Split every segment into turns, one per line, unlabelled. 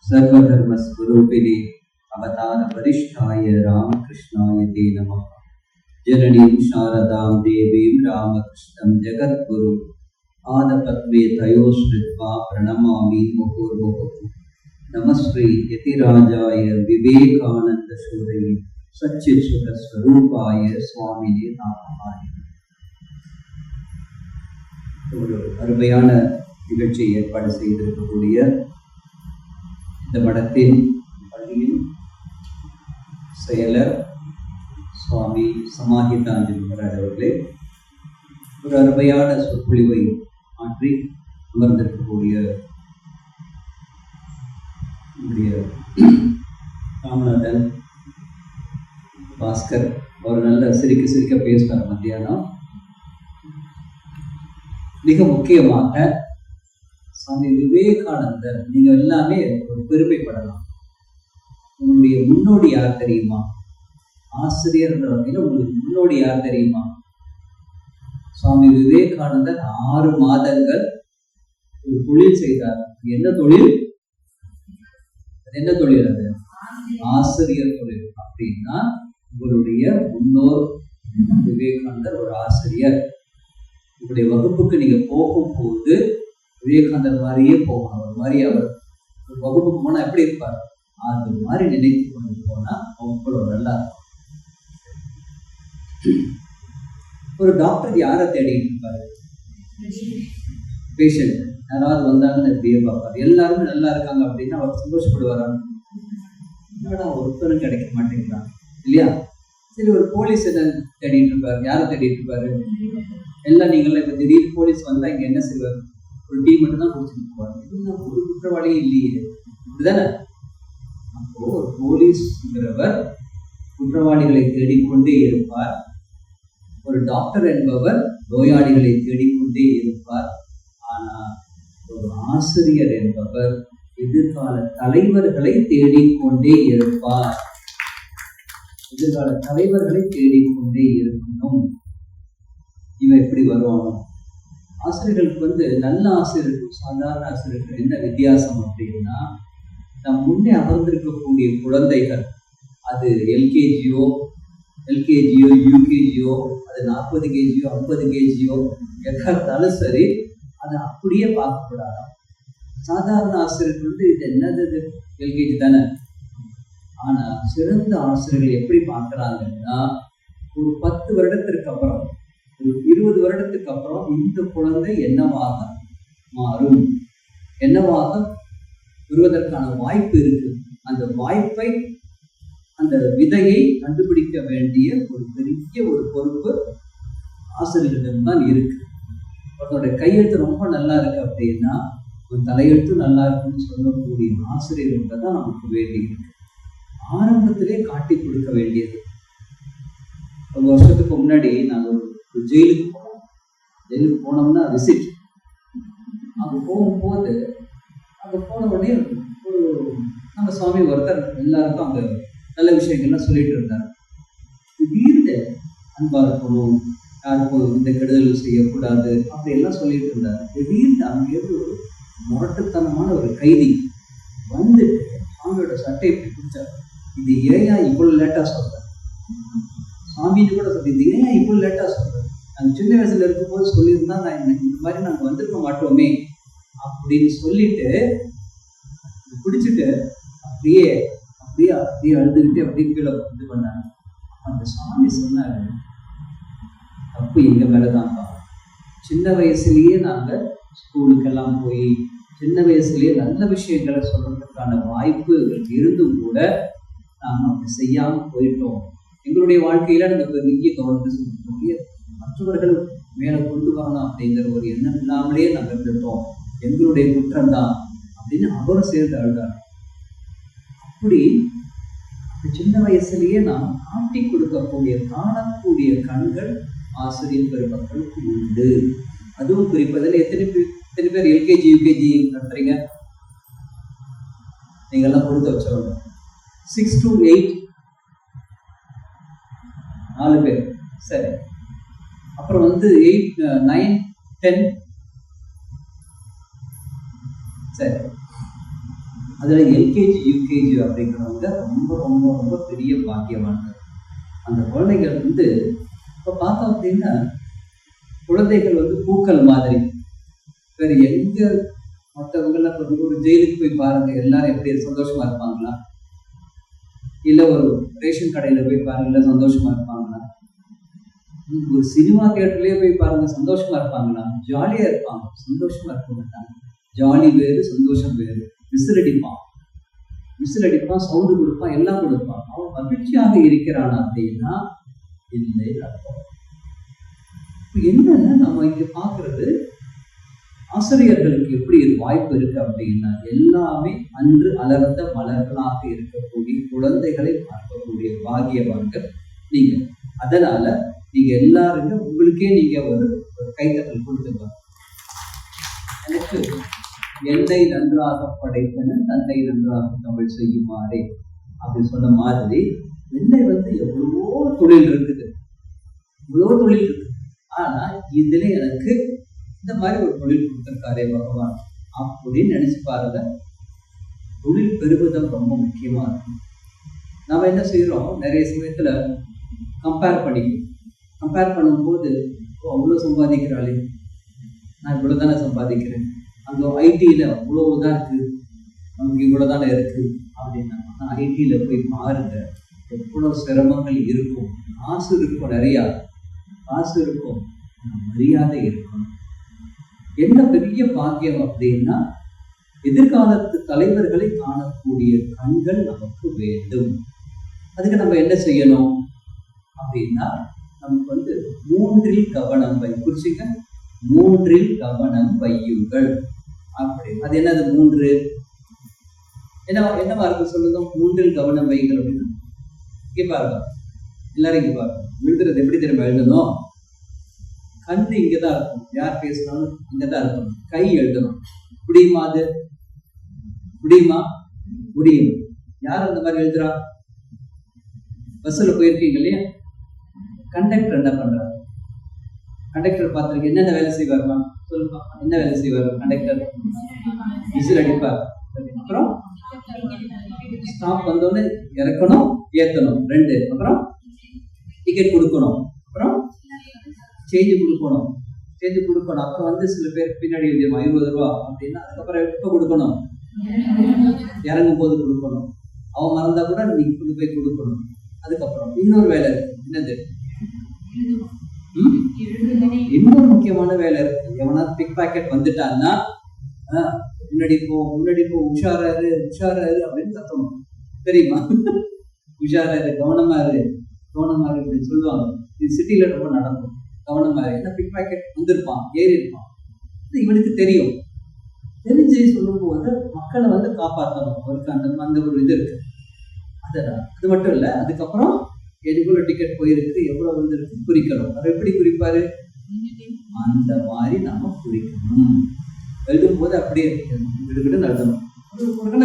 सर्वधर्मस्वरूपिणे अवतार वरिष्ठाय रामकृष्णाय ते नमः। जननीं शारदां देवीं रामकृष्णं जगद्गुरु आदपद्मे तयोस्मृत्वा प्रणमामि मुहुर्मुहुः। नमस्ते यतिराजाय विवेकानन्दशूरये सच्चित्सुखस्वरूपाय स्वामिने नामः। ஒரு அருமையான நிகழ்ச்சியை ஏற்பாடு செய்திருக்கக்கூடிய இந்த மடத்தின் பள்ளியின் செயலர் சுவாமி சமாஹிதாஞ்சலிவராஜ் அவர்களே ஒரு அருமையான சொற்பொழிவை மாற்றி அமர்ந்திருக்கக்கூடிய ராமநாதன் பாஸ்கர் அவர் நல்ல சிரிக்க பேசுவார் மத்தியானம். மிக முக்கியமாக சுவாமி விவேகானந்தர், நீங்க எல்லாமே ஒரு பெருமைப்படலாம். உங்களுடைய முன்னோடி யார் தெரியுமா? ஆசிரியர் என்ற வகையில் உங்களுக்கு முன்னோடி யார் தெரியுமா? சுவாமி விவேகானந்தர் 6 மாதங்கள் ஒரு தொழில் செய்தார். என்ன தொழில்? என்ன தொழில் அது? ஆசிரியர் தொழில். அப்படின்னா உங்களுடைய முன்னோர் விவேகானந்தர் ஒரு ஆசிரியர். உங்களுடைய வகுப்புக்கு நீங்க போகும்போது விவேகானந்தர் மாதிரியே போகணும். ஒரு மாதிரி அவர் ஒரு வகுப்புக்கு போனா எப்படி இருப்பார், அது மாதிரி நினைத்து கொண்டு போனா அவங்களோட நல்லா இருக்கும். ஒரு டாக்டர் யாரை தேடிட்டு இருப்பாரு? பேஷண்ட் யாராவது வந்தாங்கன்னு எப்படியே பார்ப்பாரு. எல்லாருமே நல்லா இருக்காங்க அப்படின்னா அவர் சந்தோஷப்படுவாரா? என்னடா ஒருத்தரும் கிடைக்க மாட்டேங்கிறான் இல்லையா? சரி, ஒரு போலீஸ் என்ன தேடிட்டு இருப்பாரு? யாரை தேடிட்டு இருப்பாரு? எல்லாம் நீங்களாம் இப்ப திடீர்னு போலீஸ் வந்தா இங்க என்ன செய்வார்? ஒரு டீ மட்டும் தான் குடிச்சுட்டு போவாங்க. இன்னும் ஒரு குற்றவாளியே இல்லையே, இப்படிதானே? அப்போ ஒரு போலீஸ்ங்கிறவர் குற்றவாளிகளை தேடிக்கொண்டே இருப்பார். ஒரு டாக்டர் என்பவர் நோயாளிகளை தேடிக்கொண்டே இருப்பார். ஆனா ஒரு ஆசிரியர் என்பவர் எதிர்கால தலைவர்களை தேடிக்கொண்டே இருப்பார். எதிர்கால தலைவர்களை தேடிக்கொண்டே இருக்கணும். இவன் எப்படி வருவானோ? ஆசிரியர்களுக்கு நல்ல ஆசிரியர்கள் சாதாரண ஆசிரியர்கள் என்ன வித்தியாசம் அப்படின்னா, நம் முன்னே அமர்ந்திருக்கக்கூடிய குழந்தைகள், அது எல்கேஜியோ யூகேஜியோ, அது 40 கேஜியோ 50 கேஜியோ எதா இருந்தாலும் சரி, அதை அப்படியே பார்க்கக்கூடாது. சாதாரண ஆசிரியர்கள் இது என்னது, எல்கேஜி தானே. ஆனா சிறந்த ஆசிரியர்கள் எப்படி பார்க்கிறாங்கன்னா, ஒரு 10 வருடத்திற்கு அப்புறம், ஒரு 20 வருடத்துக்கு அப்புறம் இந்த குழந்தை என்னவாக மாறும், என்னவாக வருவதற்கான வாய்ப்பு இருக்கு. அந்த வாய்ப்பை, அந்த விதையை கண்டுபிடிக்க வேண்டிய ஒரு பெரிய ஒரு பொறுப்பு ஆசிரியர்களிடம்தான் இருக்கு. அவர்களுடைய கையெழுத்து ரொம்ப நல்லா இருக்கு அப்படின்னா ஒரு தலையெழுத்து நல்லா இருக்குன்னு சொல்லக்கூடிய ஆசிரியர்கள் தான் நமக்கு வேண்டி இருக்கு. ஆரம்பத்திலே காட்டி கொடுக்க வேண்டியது. ஒரு வருஷத்துக்கு முன்னாடி நாங்கள் ஒரு ஜெயிலுக்கு போனோம்னா விசிட். அங்க போகும்போது அங்க போன உடனே ஒரு நம்ம சுவாமி ஒருத்தர் எல்லாருக்கும் அங்க நல்ல விஷயங்கள்லாம் சொல்லிட்டு இருந்தார். திடீர்னு அன்பா இருக்கணும், யாருக்கும் இந்த கெடுதல் செய்யக்கூடாது அப்படி எல்லாம் சொல்லிட்டு இருந்தார். திடீர்னு அங்கேருந்து ஒரு முரட்டுத்தனமான ஒரு கைதி வந்துட்டு சுவாமியோட சட்டை இப்படி பிடிச்சார். இது ஏயா இவ்வளவு லேட்டா சொல்ற? சாமின்னு கூட சொல்லி, இது ஏன் இவ்வளவு லேட்டா சொல்ற? நாங்கள் சின்ன வயசுல இருக்கும்போது சொல்லியிருந்தா நான் இந்த மாதிரி நாங்கள் வந்திருக்க மாட்டோமே அப்படின்னு சொல்லிட்டு பிடிச்சிட்டு அப்படியே அழுதுகிட்டு அப்படியே கீழே இது பண்ணாங்க. அந்த சாமி சொன்னாரு, தப்பு எங்க மேலதான்ப்பா. சின்ன வயசுலயே நாங்க ஸ்கூலுக்கெல்லாம் போய் சின்ன வயசுலயே நல்ல விஷயங்களை சொல்றதுக்கான வாய்ப்பு இருந்தும் கூட நாங்க அப்படி செய்யாம போயிட்டோம். எங்களுடைய வாழ்க்கையில நாங்க பெரிய கவனத்தை செலுத்தக்கூடிய மற்றவர்கள் மேல கொண்டு வரணும் அப்படிங்கிற ஒரு எண்ணம் இல்லாமலேயே நாங்க இருந்துட்டோம், எங்களுடைய குற்றம்தான் அப்படின்னு அவரும் சேர்ந்து அழுதார். அப்படி சின்ன வயசுலயே நாம் காட்டி கொடுக்கக்கூடிய காணக்கூடிய கண்கள் ஆசிரியர் பெருமக்களுக்கு உண்டு. அதுவும் குறிப்பதில் எத்தனை பேர் எல்கேஜி யூகேஜி நடத்துறீங்க? நீங்க எல்லாம் கொடுத்து வச்சவங்க 6 to 8 4 பேர். சரி, அப்புறம் 8, 9, 10. சரி, அதுல எல்கேஜி யூகேஜி அப்படிங்கிறவங்க ரொம்ப ரொம்ப ரொம்ப பெரிய பாக்கியமானது. அந்த குழந்தைகள் வந்து இப்போ பார்த்தோம் அப்படின்னா குழந்தைகள் வந்து பூக்கள் மாதிரி. வேற எங்க மற்றவங்கெல்லாம் ஒரு ஜெயிலுக்கு போய் பாருங்க, எல்லாரும் எப்படி சந்தோஷமா இருப்பாங்களா? இல்ல ஒரு ரேஷன் கடையில போய் பாருங்க, சந்தோஷமா இருப்பாங்களா? ஒரு சினிமா தியேட்டர்லயே போய் பாருங்க, சந்தோஷமா இருப்பாங்களா? ஜாலியா இருப்பாங்க, சந்தோஷமா இருக்க மாட்டாங்க. ஜாலி வேறு, சந்தோஷம் வேறு. விசில் அடிப்பான், சவுண்டு கொடுப்பான், எல்லாம் கொடுப்பான். அவன் மகிழ்ச்சியாக இருக்கிறான் அப்படின்னா இல்லை அர்த்தம். என்ன நம்ம இங்க பாக்குறது, ஆசிரியர்களுக்கு எப்படி ஒரு வாய்ப்பு இருக்கு அப்படின்னா, எல்லாமே அன்று அலர்ந்த மலர்களாக இருக்கக்கூடிய குழந்தைகளை பார்க்கக்கூடிய பாகியவான்கள் நீங்க. அதனால நீங்க எல்லாருமே உங்களுக்கே நீங்க ஒரு கைத்தட்டல் கொடுத்துங்க. எனக்கு என்னை நன்றாக படைத்தன தன்னை நன்றாக தமிழ் செய்யுமாறே அப்படின்னு சொன்ன மாதிரி, என்னை வந்து எவ்வளவோ தொழில் இருக்குது, ஆனா இதுல எனக்கு இந்த மாதிரி ஒரு தொழில் கொடுத்திருக்காரே பகவான் அப்படின்னு நினைச்சு பாருங்க. தொழில் பெறுவதும் ரொம்ப முக்கியமா இருக்கு. நாம என்ன செய்யறோம், நிறைய சமயத்துல கம்பேர் பண்ணும்போது அவ்வளோ சம்பாதிக்கிறாளே, நான் இவ்வளவுதானே சம்பாதிக்கிறேன், அங்க ஐடியில அவ்வளவுதான் இருக்கு, நமக்கு இவ்வளவுதானே இருக்கு அப்படின்னா, ஐடியில போய் பாருங்க எவ்வளவு சிரமங்கள் இருக்கும். காசு இருக்கும், நிறைய காசு இருக்கும், மரியாதை இருக்கும். என்ன பெரிய பாக்கியம் அப்படின்னா, எதிர்காலத்து தலைவர்களை காணக்கூடிய கண்கள் நமக்கு வேண்டும். அதுக்கு நம்ம என்ன செய்யணும் அப்படின்னா, நமக்கு வந்து 3 கவனம் குறிச்சிங்க, 3 கவனம் வையுங்கள் அப்படி. அது என்னது 3? என்னவா இருக்கு சொல்லுங்க. 3 கவனம் வையுங்கள் அப்படின்னு இங்க பாருங்க, எல்லாரும் இங்க பாருங்க. எழுதுறது எப்படி திரும்ப எழுதணும்? கண்ணு இங்கதான் இருக்கும், யார் பேசினாலும் இங்கதான் இருக்கும். கை எழுதணும். முடியுமா? அது முடியும். யார் அந்த மாதிரி எழுதுறா? பஸ்ல போயிருக்கீங்க இல்லையா, கண்டக்டர் என்ன பண்றாரு? கண்டக்டர் பார்த்துருக்கு, என்னென்ன வேலை செய்வாருமா சொல்லுப்பா. என்ன வேலை செய்வார் கண்டக்டர்? விசில் அடிப்பார். அப்புறம் ஸ்டாப் வந்தோடனே இறக்கணும், ஏத்தணும் 2. அப்புறம் டிக்கெட் கொடுக்கணும், அப்புறம் சேஞ்சு கொடுக்கணும். அப்புறம் வந்து சில பேர் பின்னாடி 20 ரூபா அப்படின்னா, அதுக்கப்புறம் எப்ப கொடுக்கணும்? இறங்கும் போது கொடுக்கணும். அவன் மறந்தா கூட நீ கொண்டு போய் கொடுக்கணும். அதுக்கப்புறம் இன்னொரு வேலை இருக்கு. என்னது? இன்னொரு முக்கியமான வேலை இருக்கு. எவனா பிக் பாக்கெட் வந்துட்டான்னா, முன்னாடி போ உஷாராரு அப்படின்னு கத்தணும். தெரியுமா? உஷாராரு, கவனமா இரு அப்படின்னு சொல்லுவாங்க. இது சிட்டில ரொம்ப நடக்கும். கவனமா இரு. என்ன பிக் பாக்கெட் வந்திருப்பான், ஏறி இருப்பான், இவனுக்கு தெரியும். தெரிஞ்சு சொல்லும் போது மக்களை வந்து காப்பாற்றணும். அவருக்கு அந்த ஒரு இது இருக்கு. அது மட்டும் இல்ல, அதுக்கப்புறம் எவ்வளவு டிக்கெட் போயிருக்கு, எவ்வளவு வந்திருக்கு குறிக்கணும். அதை எப்படி குறிப்பாரு? அந்த மாதிரி நாம குறிக்கணும். எழுதும் போது அப்படியே விடுவிட்டு எழுதணும்.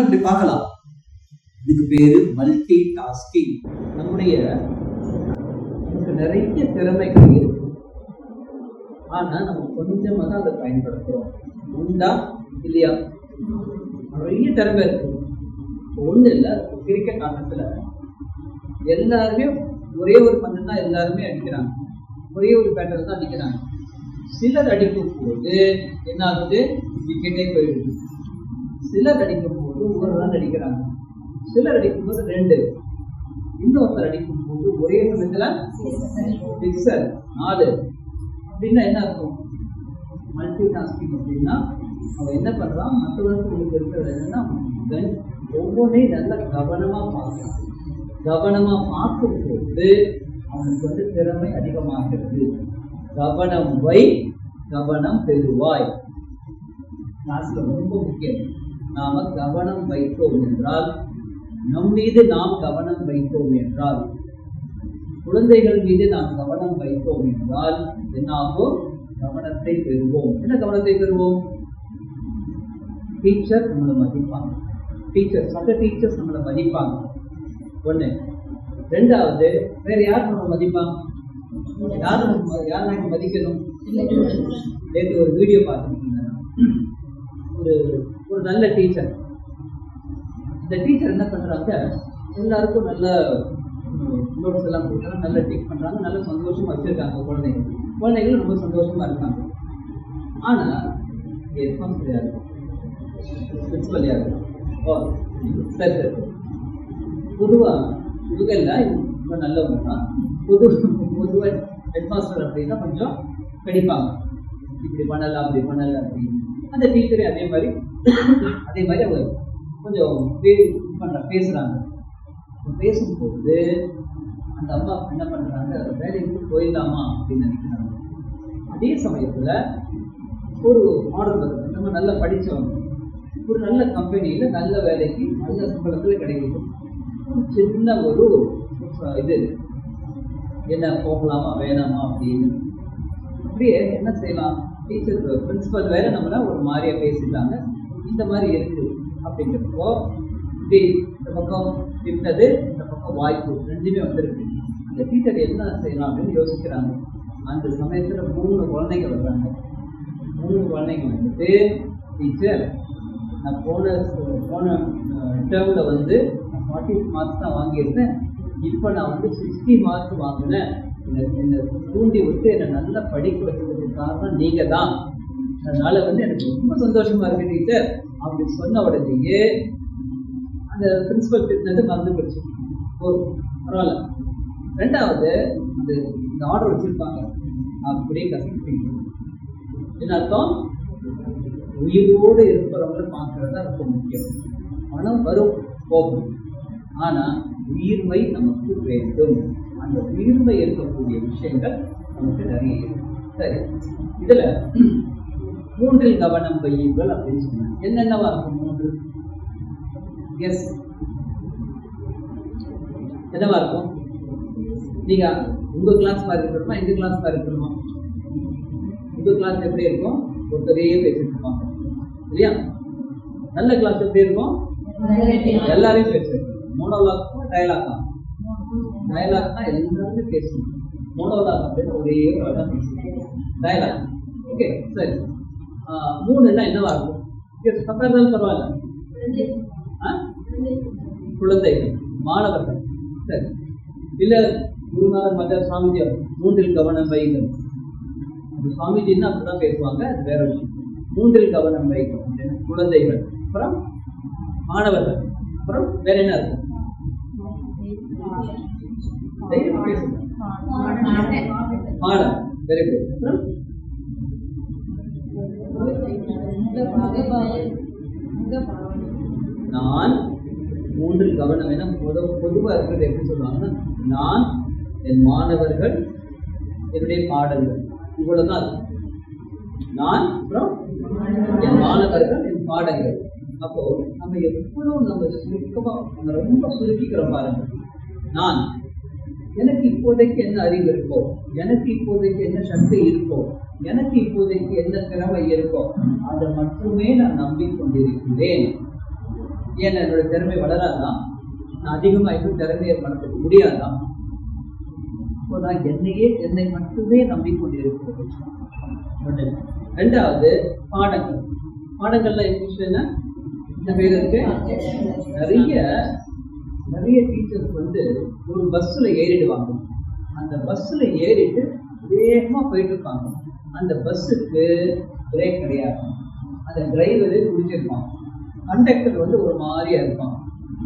அப்படி பார்க்கலாம். இதுக்கு பேரு மல்டி டாஸ்கிங். நமக்கு நிறைய திறமைகள் இருக்கு, ஆனா நம்ம கொஞ்சமா தான் அதை பயன்படுத்துறோம். உண்டா இல்லையா? நிறைய திறமை இருக்கு. ஒண்ணு இல்ல, கிரிக்கெட் ஆட்டத்துல எல்லாருமே ஒரே ஒரு பந்து தான் எல்லாருமே அடிக்கிறாங்க, ஒரே ஒரு பேட்டர் தான் அடிக்கிறாங்க. சிலர் அடிக்கும் போது என்ன ஆகுது? விக்கெட்டே போயிடுது. சிலர் அடிக்கும் போது 1 ரன் அடிக்கிறாங்க, சிலர் அடிக்கும் போது 2, இன்னொருத்தர் அடிக்கும் போது ஒரே சமயத்துல 6, 4 அப்படின்னா என்ன அர்த்தம்? மல்டி டாஸ்கிங் அப்படின்னா அவன் என்ன பண்றான், மற்றவர்களுக்கு இருக்கிறது என்னன்னா, ஒவ்வொன்றையும் நல்ல கவனமா பார்க்கணும். கவனமா பார்க்கும் போது அவனுக்கு வந்து திறமை அதிகமாகிறது. கவனம் வை, கவனம் பெறுவாய். கிளாஸ்ல ரொம்ப முக்கியம். நாம கவனம் வைத்தோம் என்றால், நம் மீது நாம் கவனம் வைத்தோம் என்றால், குழந்தைகள் மீது நாம் கவனம் வைத்தோம் என்றால் என்னாகும்? கவனத்தை பெறுவோம். என்ன கவனத்தை பெறுவோம்? டீச்சர் நம்மளை மதிப்பாங்க. மற்ற டீச்சர்ஸ் நம்மளை மதிப்பாங்க. 1. 2வது, வேற யார் நம்ம மதிப்பாங்க? யார் நாங்க மதிக்கணும்? நேற்று ஒரு வீடியோ பார்த்துருக்கீங்க. ஒரு நல்ல டீச்சர் இந்த டீச்சர் என்ன பண்றாங்க, எல்லாருக்கும் நல்ல நோட்ஸ் எல்லாம் கொடுக்குறாங்க, நல்லா டீச் பண்றாங்க, நல்ல சந்தோஷமா வச்சிருக்காங்க குழந்தைகளும் ரொம்ப சந்தோஷமா இருக்காங்க. ஆனா ரெஸ்பான்ஸ் யாரு? பிரின்சிபல் யாரு? சரி சரி, பொதுவா புதுகல்ல ரொம்ப நல்லவங்க தான். பொதுவாக ஹெட்மாஸ்டர் அப்படின்னா கொஞ்சம் கடிப்பாங்க, இப்படி பண்ணலாம் அப்படி பண்ணல அப்படின்னு. அந்த டீச்சரே அதே மாதிரி அவங்க கொஞ்சம் பேசுறாங்க. பேசும்போது அந்த அம்மா என்ன பண்றாங்க, வேலைக்கு போயிடலாமா அப்படின்னு நினைக்கிறாங்க. அதே சமயத்துல ஒரு ஆர்டர் வருது, நம்ம நல்லா படிச்சவங்க ஒரு நல்ல கம்பெனியில நல்ல வேலைக்கு நல்ல சம்பளத்துல கிடைக்குது. ஒரு சின்ன ஒரு இது என்ன போகலாமா வேணாமா அப்படின்னு. அப்படியே என்ன செய்யலாம், டீச்சர் பிரின்சிபல் வேற நம்மள ஒரு மாதிரியா பேசிட்டாங்க, இந்த மாதிரி இருக்கு அப்படிங்கிறப்போ இப்படி இந்த பக்கம் திட்டது, இந்த பக்கம் வாய்ப்பு ரெண்டுமே வந்துருக்கு. அந்த டீச்சர் என்ன செய்யலாம் அப்படின்னு யோசிக்கிறாங்க. அந்த சமயத்துல 3 குழந்தைங்க வர்றாங்க. 3 குழந்தைங்க வந்துட்டு, டீச்சர் நான் போன டேர்ம்ல வந்து 40 மார்க்ஸ் தான் வாங்கியிருந்தேன், இப்போ நான் வந்து 60 மார்க் வாங்கினேன், என்னை தூண்டி விட்டு என்னை நல்லா படிக்க வச்சதுக்கு காரணம் நீங்க தான், அதனால வந்து எனக்கு ரொம்ப சந்தோஷமா இருக்கு டீச்சர் அப்படி சொன்ன உடனேயே அந்த பிரின்சிபல் திட்டினது மறந்து போச்சு. பரவாயில்ல. 2வது இந்த ஆர்டர் வச்சிருப்பாங்க, அப்படியே கசப்பிங்க. என்ன அர்த்தம்? உயிரோடு இருக்கிறவங்களை பார்க்கறது தான் ரொம்ப முக்கியம். பணம் வரும் போகும், ஆனா உயிர்மை நமக்கு வேண்டும். அந்த உயிர்மை இருக்கக்கூடிய விஷயங்கள் நமக்கு நிறைய இருக்கு. சரி, இதுல 3 கவனம் வையுங்கள் அப்படின்னு சொன்னாங்க. என்னென்னவா இருக்கும் 3? எஸ், என்னவா இருக்கும்? நீங்க உங்க கிளாஸ் மாதிரி இருக்கணுமா, எங்க கிளாஸ் மாதிரி இருக்கணுமா? உங்க கிளாஸ் எப்படி இருக்கும்? ஒருத்தரே பேசிட்டு இருப்பாங்க இல்லையா? நல்ல கிளாஸ் எப்படி இருக்கும்? எல்லாரையும் பேசுறேன். மோனோலாக் டயலாக் தான் எல்லாருமே பேசணும். மோனோலாக் அப்படின்னு ஒரே ஒரு ஆள் தான் பேசுறேன், டயலாக். ஓகே சரி. 3 என்னவா இருக்கும்? தப்பா இருந்தாலும் பரவாயில்ல. குழந்தைகள், மாணவர்கள். சரி, இல்ல குருநாதர் மதர் சுவாமிஜி 3 கவனம் வைகள். சுவாமிஜின்னா அப்படிதான் பேசுவாங்க, அது வேற விஷயம். 3 கவனம் வைகள் அப்படின்னு குழந்தைகள், அப்புறம் மாணவர்கள், அப்புறம் வேற என்ன இருக்கும்? பாடம். Very good. அப்புறம் நான் 3 கவனம். ஏன்னா பொதுவா இருக்கிறது எப்படி சொல்லுவாங்கன்னா, நான், என் மாணவர்கள், என்னுடைய பாடங்கள், இவ்வளவுதான். நான், அப்புறம் என் மாணவர்கள், என் பாடங்கள். அப்போ நம்ம எவ்வளவு நம்ம சுருக்கமா நம்ம ரொம்ப சுருக்கிக்கிறோம் பாருங்க. நான், எனக்கு இப்போதைக்கு என்ன அறிவு இருக்கோ, எனக்கு இப்போதைக்கு என்ன சக்தி இருக்கோ, எனக்கு இப்போதைக்கு என்ன திறமை இருக்கோ, அதை மட்டுமே நான் நம்பிக்கொண்டிருக்கிறேன். ஏன் என்னோட திறமை வளராதான்? நான் அதிகமா இன்னும் திறமையை வளர்க்க முடியாதான்? இப்போ நான் என்னை மட்டுமே நம்பிக்கொண்டிருக்கிறது. 2வது பாடங்கள். பாடங்கள்ல என்ன இந்த பேர் இருக்கு? நிறைய டீச்சர்ஸ் வந்து ஒரு பஸ்ல ஏறிடுவாங்க. அந்த பஸ்ல ஏறிட்டு வேகமா போயிட்டு இருப்பாங்க. அந்த பஸ்ஸுக்கு பிரேக் கிடையாது. அந்த டிரைவரு குடிச்சிருப்பான். கண்டக்டர் வந்து ஒரு மாதிரியா இருப்பான்.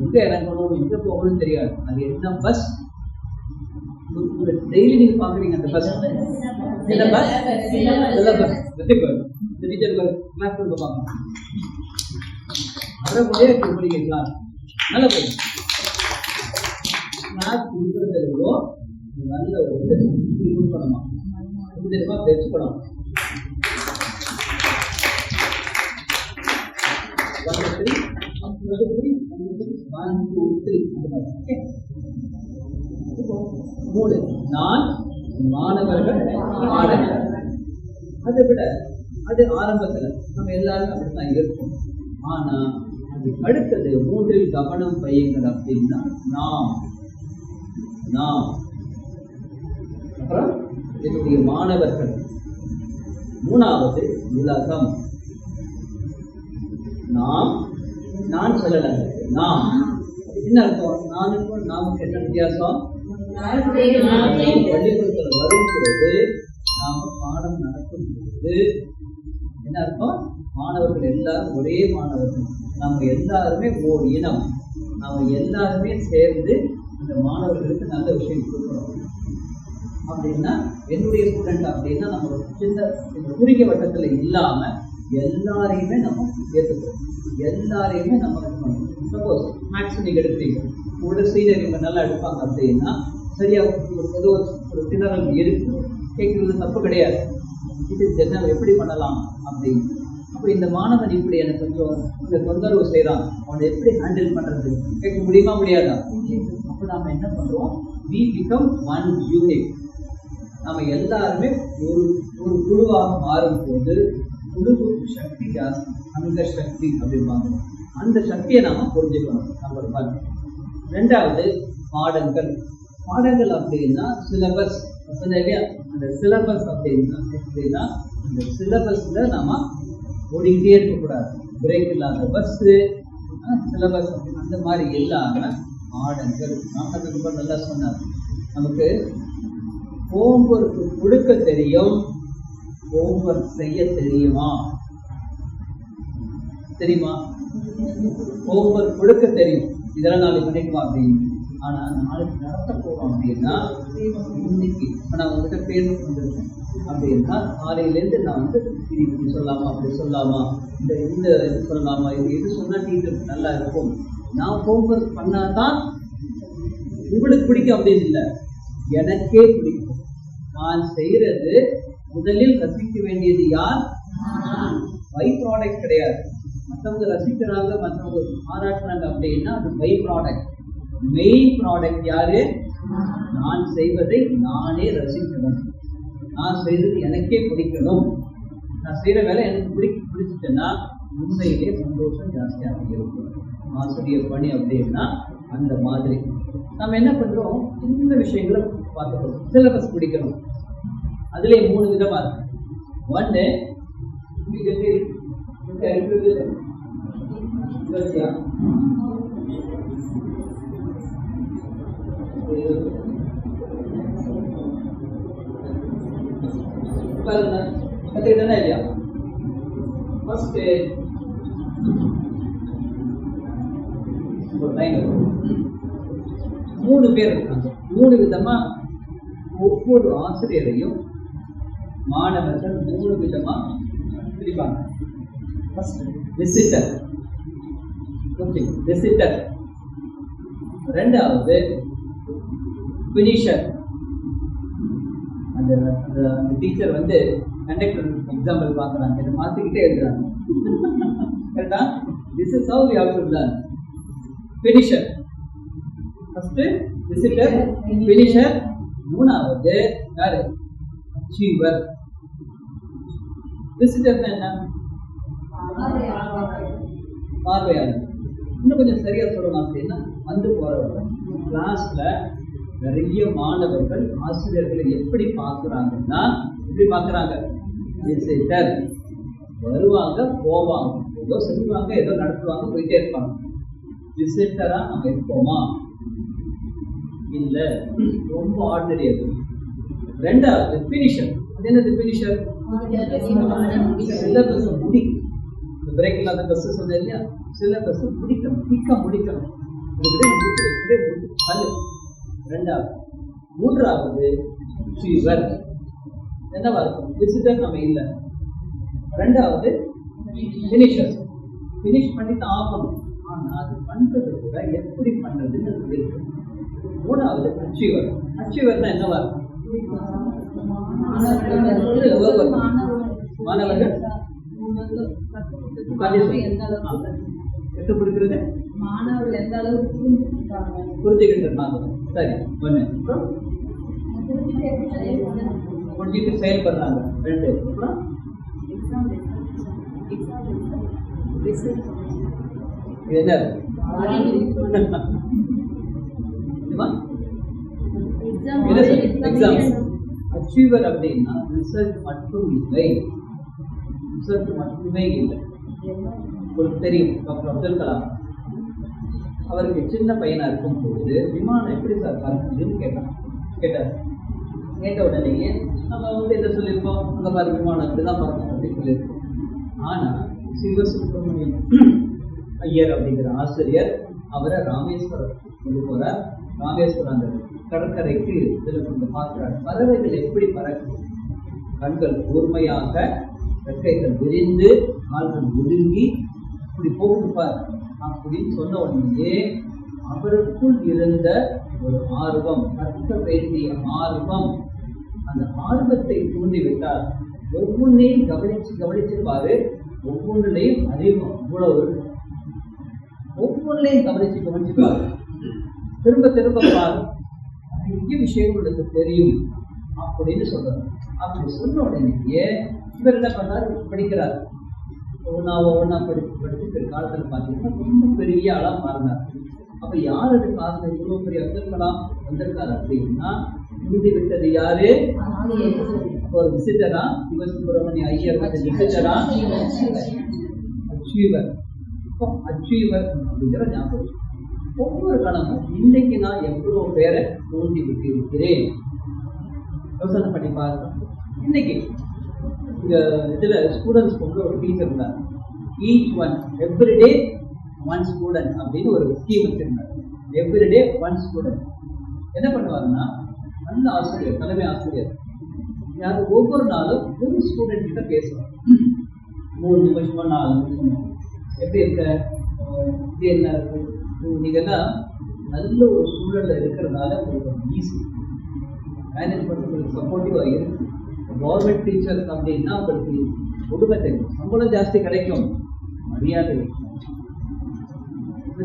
எங்க இறங்கணும் எங்க போகணும்னு தெரியாது. அது என்ன பஸ்? டெய்லி நீங்க பாக்குறீங்க அந்த பஸ். என்ன பஸ்? இந்த டீச்சர் கிளாஸ் கொடுப்பாங்க. அதே முடிய கிளாஸ் நல்ல போய் கிளாஸ் கொடுக்கறது எவ்வளோ நல்ல ஒரு கொடுக்கணுமா, தெரியுமா? பேச்சுக்கணும். நான், மாணவர்கள், பாடங்கள். அதை விட அது ஆரம்பத்துல நம்ம எல்லாரும் அப்படித்தான் இருக்கும். ஆனா அது அடுத்தது 3 கவனம் வையுங்கள் அப்படின்னா நாம், அப்புறம் என்னுடைய மாணவர்கள், 3வது உலகம். நான் சொல்லல, நாம். என்ன அர்த்தம்? நானுக்கும் நாமுக்கு என்ன வித்தியாசம்? பள்ளிக்கூடத்தில் வரும்பொழுது நாம பாடம் நடக்கும் பொழுது என்ன அர்த்தம்? மாணவர்கள் எல்லாரும் ஒரே மாணவர்கள், நம்ம எல்லாருமே ஓர் இனம், நாம எல்லாருமே சேர்ந்து அந்த மாணவர்களுக்கு நல்ல விஷயம் கொடுக்குறோம். அப்படின்னா என்னுடைய ஸ்டூடெண்ட் அப்படின்னா நம்ம சின்ன குறுகிய வட்டத்துல இல்லாம எல்லாரையுமே நம்ம ஏற்றுக்கிறோம், எல்லாரையுமே நம்ம இது பண்ணுறோம். சப்போஸ் மேக்ஸ் நீங்க எடுக்கிறீங்க, உங்களோட சீனியர் இவங்க நல்லா எடுப்பாங்க அப்படின்னா சரியா ஏதோ ஒரு திணறல் இருக்கு, கேட்கறது தப்பு கிடையாது. இது என்ன எப்படி பண்ணலாம் அப்படின்னு. அப்போ இந்த மாணவன் இப்படி எனக்கு கொஞ்சம் இந்த தொந்தரவு செய்யறான், அவனை எப்படி ஹேண்டில் பண்றது? கேட்க முடியுமா முடியாதா? அப்போ நாம என்ன பண்றோம்? we become one unit. நம்ம எல்லாருமே ஒரு ஒரு குழுவாக மாறும் போது குழுவுக்கு சக்தி ஜாஸ்தி, அந்த சக்தி அப்படிம்பாங்க. அந்த சக்தியை நாம புரிஞ்சுக்கணும். நம்பர் 1. 2வது பாடங்கள். பாடங்கள் அப்படின்னா சிலபஸ் இல்லையா? அந்த சிலபஸ் அப்படின்னா எப்படின்னா அந்த சிலபஸ்ல நாம ஓடிக்கிட்டே இருக்கக்கூடாது, பிரேக் இல்லாத பஸ்ஸு சிலபஸ் அப்படின்னு அந்த மாதிரி இல்லாம பாடங்கள். நான் ரொம்ப நல்லா சொன்னார். நமக்கு ஹோம்ஒர்க் கொடுக்க தெரியும், ஹோம்ஒர்க் செய்ய தெரியுமா? தெரியுமா? ஹோம்ஒர்க் கொடுக்க தெரியும், இதெல்லாம் நாளைக்கு பண்ணிக்குமா அப்படின்னு. ஆனா நாளைக்கு நடத்த போறோம் அப்படின்னா இன்னைக்கு இப்ப நான் உங்ககிட்ட பேச வந்திருக்கேன் அப்படின்னா காலையிலேருந்து நான் வந்து இது இப்படி சொல்லாமா அப்படி சொல்லாமா, இந்த இந்த இது சொல்லலாமா, இது சொன்னா டீச்சருக்கு நல்லா இருக்கும், நான் ஹோம்ஒர்க் பண்ணாதான் உங்களுக்கு பிடிக்கும் அப்படின்னு இல்லை, எனக்கே பிடிக்கும். நான் செய்யறது முதலில் ரசிக்க வேண்டியது யார்? பை ப்ராடக்ட் கிடையாது. மற்றவங்க ரசிக்கிறாங்க, மற்றவங்க பாராட்டுறாங்க அப்படின்னா அது பை ப்ராடக்ட். மெயின் ப்ராடக்ட் யாரு? நான் செய்வதை நானே ரசிக்கணும், நான் செய்வது எனக்கே பிடிக்கணும். நான் செய்யற வேலை எனக்கு பிடிச்சிட்டேன்னா உண்மையிலே சந்தோஷம் ஜாஸ்தியாக இருக்கும். ஆசிரியர் பணி அப்படின்னா அந்த மாதிரி நம்ம என்ன பண்றோம்? சின்ன விஷயங்களை பார்த்துக்கணும். சிலபஸ் பிடிக்கணும். அதுல 3 விதமா இருக்கு. ஒன்னு கத்துக்கிட்டா இல்லையா? ஃபர்ஸ்ட் 3 பேர் இருக்காங்க. 3 விதமா ஒவ்வொரு ஆசிரியரையும் மாணவர்கள் 3 விதமா பிரிப்பாங்க. First visitor, visitor. 2வது ஃபினிஷர். அந்த டீச்சர் வந்து கண்டக்டர் எக்ஸாம்பிள் பார்க்குறாங்க, இதை மாற்றிக்கிட்டே எழுதுறாங்க. கரெக்டா? This is how we have to learn. Finisher first, visitor, finisher. 3வது யாரு? அச்சீவர். விசிட்டர்னா என்ன? பார்வையாளர். இன்னும் கொஞ்சம் சரியா சொல்லணும் அப்படின்னா வந்து போறவங்க. கிளாஸ்ல நிறைய மாணவர்கள் ஆசிரியர்களை எப்படி பார்க்குறாங்கன்னா எப்படி பார்க்குறாங்க? விசிட்டர். வருவாங்க போவாங்க, ஏதோ சொல்லுவாங்க, ஏதோ நடத்துவாங்க, போயிட்டே இருப்பாங்க. விசிட்டரா நம்ம இருப்போமா? இல்ல, ரொம்ப ஆர்டினரி. அது 2வது ஃபினிஷர். அது என்னது ஃபினிஷர்? சிலபஸ் முடி. பிரேக் இல்லாத பஸ் சொன்னேன் இல்லையா? சிலபஸ் முடிக்கணும், முடிக்கணும். 2வது. 3வது அச்சீவர். என்னவா இருக்கும்? விசிட்டர் நம்ம இல்லை. 2வது ஃபினிஷர். ஃபினிஷ் பண்ணிட்டு ஆகணும், ஆனா அது பண்றது கூட எப்படி பண்றதுன்னு இருக்கு. 3வது அச்சீவர். அச்சீவர்னா என்னவா இருக்கும்? மாணவர்கள் கட்டுப்படுத்துறது, மாணவர்கள் எந்த அளவுக்கு புரிஞ்சுக்கிட்டு. சரி, புரிஞ்சுட்டு செயல்படுறாங்க. 2. அப்புறம் என்ன? எக்ஸாம். அச்சீவர் அப்படின்னா ரிசல்ட் மட்டும் இல்லை, ரிசல்ட் மட்டுமே இல்லை. உங்களுக்கு தெரியும் டாக்டர் அப்துல் கலாம் அவருக்கு சின்ன பையனா இருக்கும் பொழுது விமானம் எப்படி சார் பறக்குதுன்னு கேட்டார். கேட்ட உடனேயே நம்ம என்ன சொல்லியிருக்கோம், அங்க பாரு விமானம் அப்படிதான் பறக்கும் அப்படின்னு சொல்லியிருக்கோம். ஆனா சிவசுப்ரமணியம் ஐயர் அப்படிங்கிற ஆசிரியர் அவரை ராமேஸ்வரம் கொண்டு போறார். ராமேஸ்வரம் அந்த கடற்கரைக்கு இதுல கொண்டு பார்க்கிறார். பறவைகள் எப்படி பறக்குது, கண்கள் கூர்மையாக, ரெக்கைகள் விரிந்து, கால்கள் ஒதுங்கி இப்படி போகுப்பார் அப்படின்னு சொன்ன உடனே அவருக்குள் இருந்த ஒரு ஆர்வம், கற்க வேண்டிய ஆர்வம், அந்த ஆர்வத்தை தூண்டிவிட்டார். ஒவ்வொன்றையும் கவனிச்சு பாரு, ஒவ்வொன்றிலையும் அறிவு இவ்வளவு இருக்கு. ஒவ்வொன்றையும் கவனிச்சு பாரு, திரும்ப பாரு, நிறைய விஷயங்கள் எனக்கு தெரியும் அப்படின்னு சொல்றாரு. அப்படி சொன்ன உடனேயே இவர் என்ன பண்ணார், படிக்கிறார். ஒவ்வொன்னா படிச்சு பிற்காலத்துல பார்த்தீங்கன்னா ரொம்ப பெரிய ஆளா மாறினார். அப்ப யார் அது காரணம், இவ்வளவு பெரிய வந்திருக்காரு அப்படின்னா தூண்டி விட்டது யாரு? ஒரு விசிட்டரா, சிவசுப்ரமணிய ஐயர் விசிட்டரா, அச்சீவர். இப்போ அச்சீவர் அப்படிங்கிற ஞாபகம். ஒவ்வொரு கணமும் இன்னைக்கு நான் எவ்வளவு பேரை தூண்டி விட்டு இருக்கிறேன் யோசனை பண்ணி பார்த்தோம். இன்னைக்கு இதுல ஸ்டூடெண்ட்ஸ் கொண்டு ஒரு டீச்சர் இருந்தார். Each one everyday one student அப்படின்னு ஒரு ஸ்கீம் வச்சிருந்தார். எவ்ரிடே ஒன் ஸ்டூடெண்ட் என்ன பண்ணுவாருன்னா, நல்ல ஆசிரியர், தலைமை ஆசிரியர் யாரு ஒவ்வொரு நாளும் ஒரு ஸ்டூடெண்ட் கிட்ட பேசுவார். 3 நிமிஷமோ 4 நிமிஷமோ, எப்படி இருக்க, இது என்ன இருக்கு, நீங்கெல்லாம் நல்ல ஒரு சூழல்ல இருக்கிறதால உங்களுக்கு ஈஸி மேனேஜ் பண்ணுறதுக்கு சப்போர்ட்டிவாக இருக்கு. கவர்மெண்ட் டீச்சர் அப்படின்னா உங்களுக்கு உடுமை தெரியும், சம்பளம் ஜாஸ்தி கிடைக்கும், மரியாதை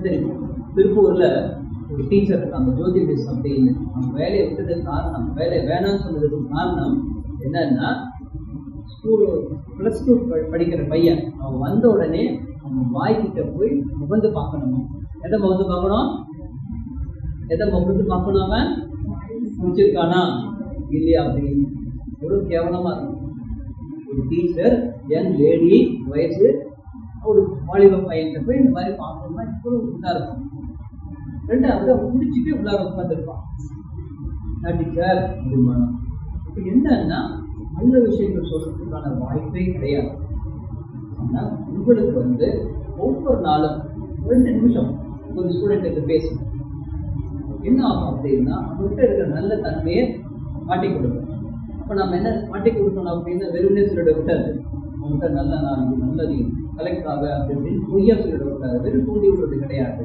தெரியும். திருப்பூர்ல ஒரு டீச்சர் இருக்காங்க, ஜோதி மிஸ் அப்படின்னு. நம்ம வேலையை விட்டதுக்கு காரணம், வேலையை வேணாம்னு சொன்னதுக்கு காரணம் என்னன்னா, +2 படிக்கிற பையன் அவன் வந்த உடனே அவன் வாய்க்கிட்ட போய் முகந்து பார்க்கணும். எதை முகந்து பார்க்கணும், அவன் முடிச்சிருக்கானா இல்லையா அப்படின்னு. ஒரு கேவலமா இருக்கும். ஒரு டீச்சர் யங் லேடி வயசு ஒரு வாலிப பையன்கிட்ட போய் இந்த மாதிரி பார்க்கணும்னா இவ்வளவு இதா இருக்கும். ரெண்டாவது அவன் முடிச்சுட்டு உள்ளார உட்காந்துருப்பான் டீச்சர் அப்படிமான. இப்ப என்னன்னா, நல்ல விஷயங்கள் சொல்றதுக்கான வாய்ப்பே கிடையாது. ஆனா உங்களுக்கு ஒவ்வொரு நாளும் 2 நிமிஷம் ஒரு ஸ்டூடெண்ட்டுக்கு பேசணும். என்ன ஆகும் அப்படின்னா, அவர்கிட்ட இருக்கிற நல்ல தன்மையை மாட்டி கொடுக்கணும். அப்ப நம்ம என்ன மாட்டி கொடுக்கணும் அப்படின்னா, வெறுமனே சொல்லிட விட்டாது. அவங்ககிட்ட நல்ல நான் நல்லது கலெக்ட் ஆக அப்படின்னு பொய்யா சொல்லிட விட்டாது. வெறும் தூண்டி விடுறது கிடையாது.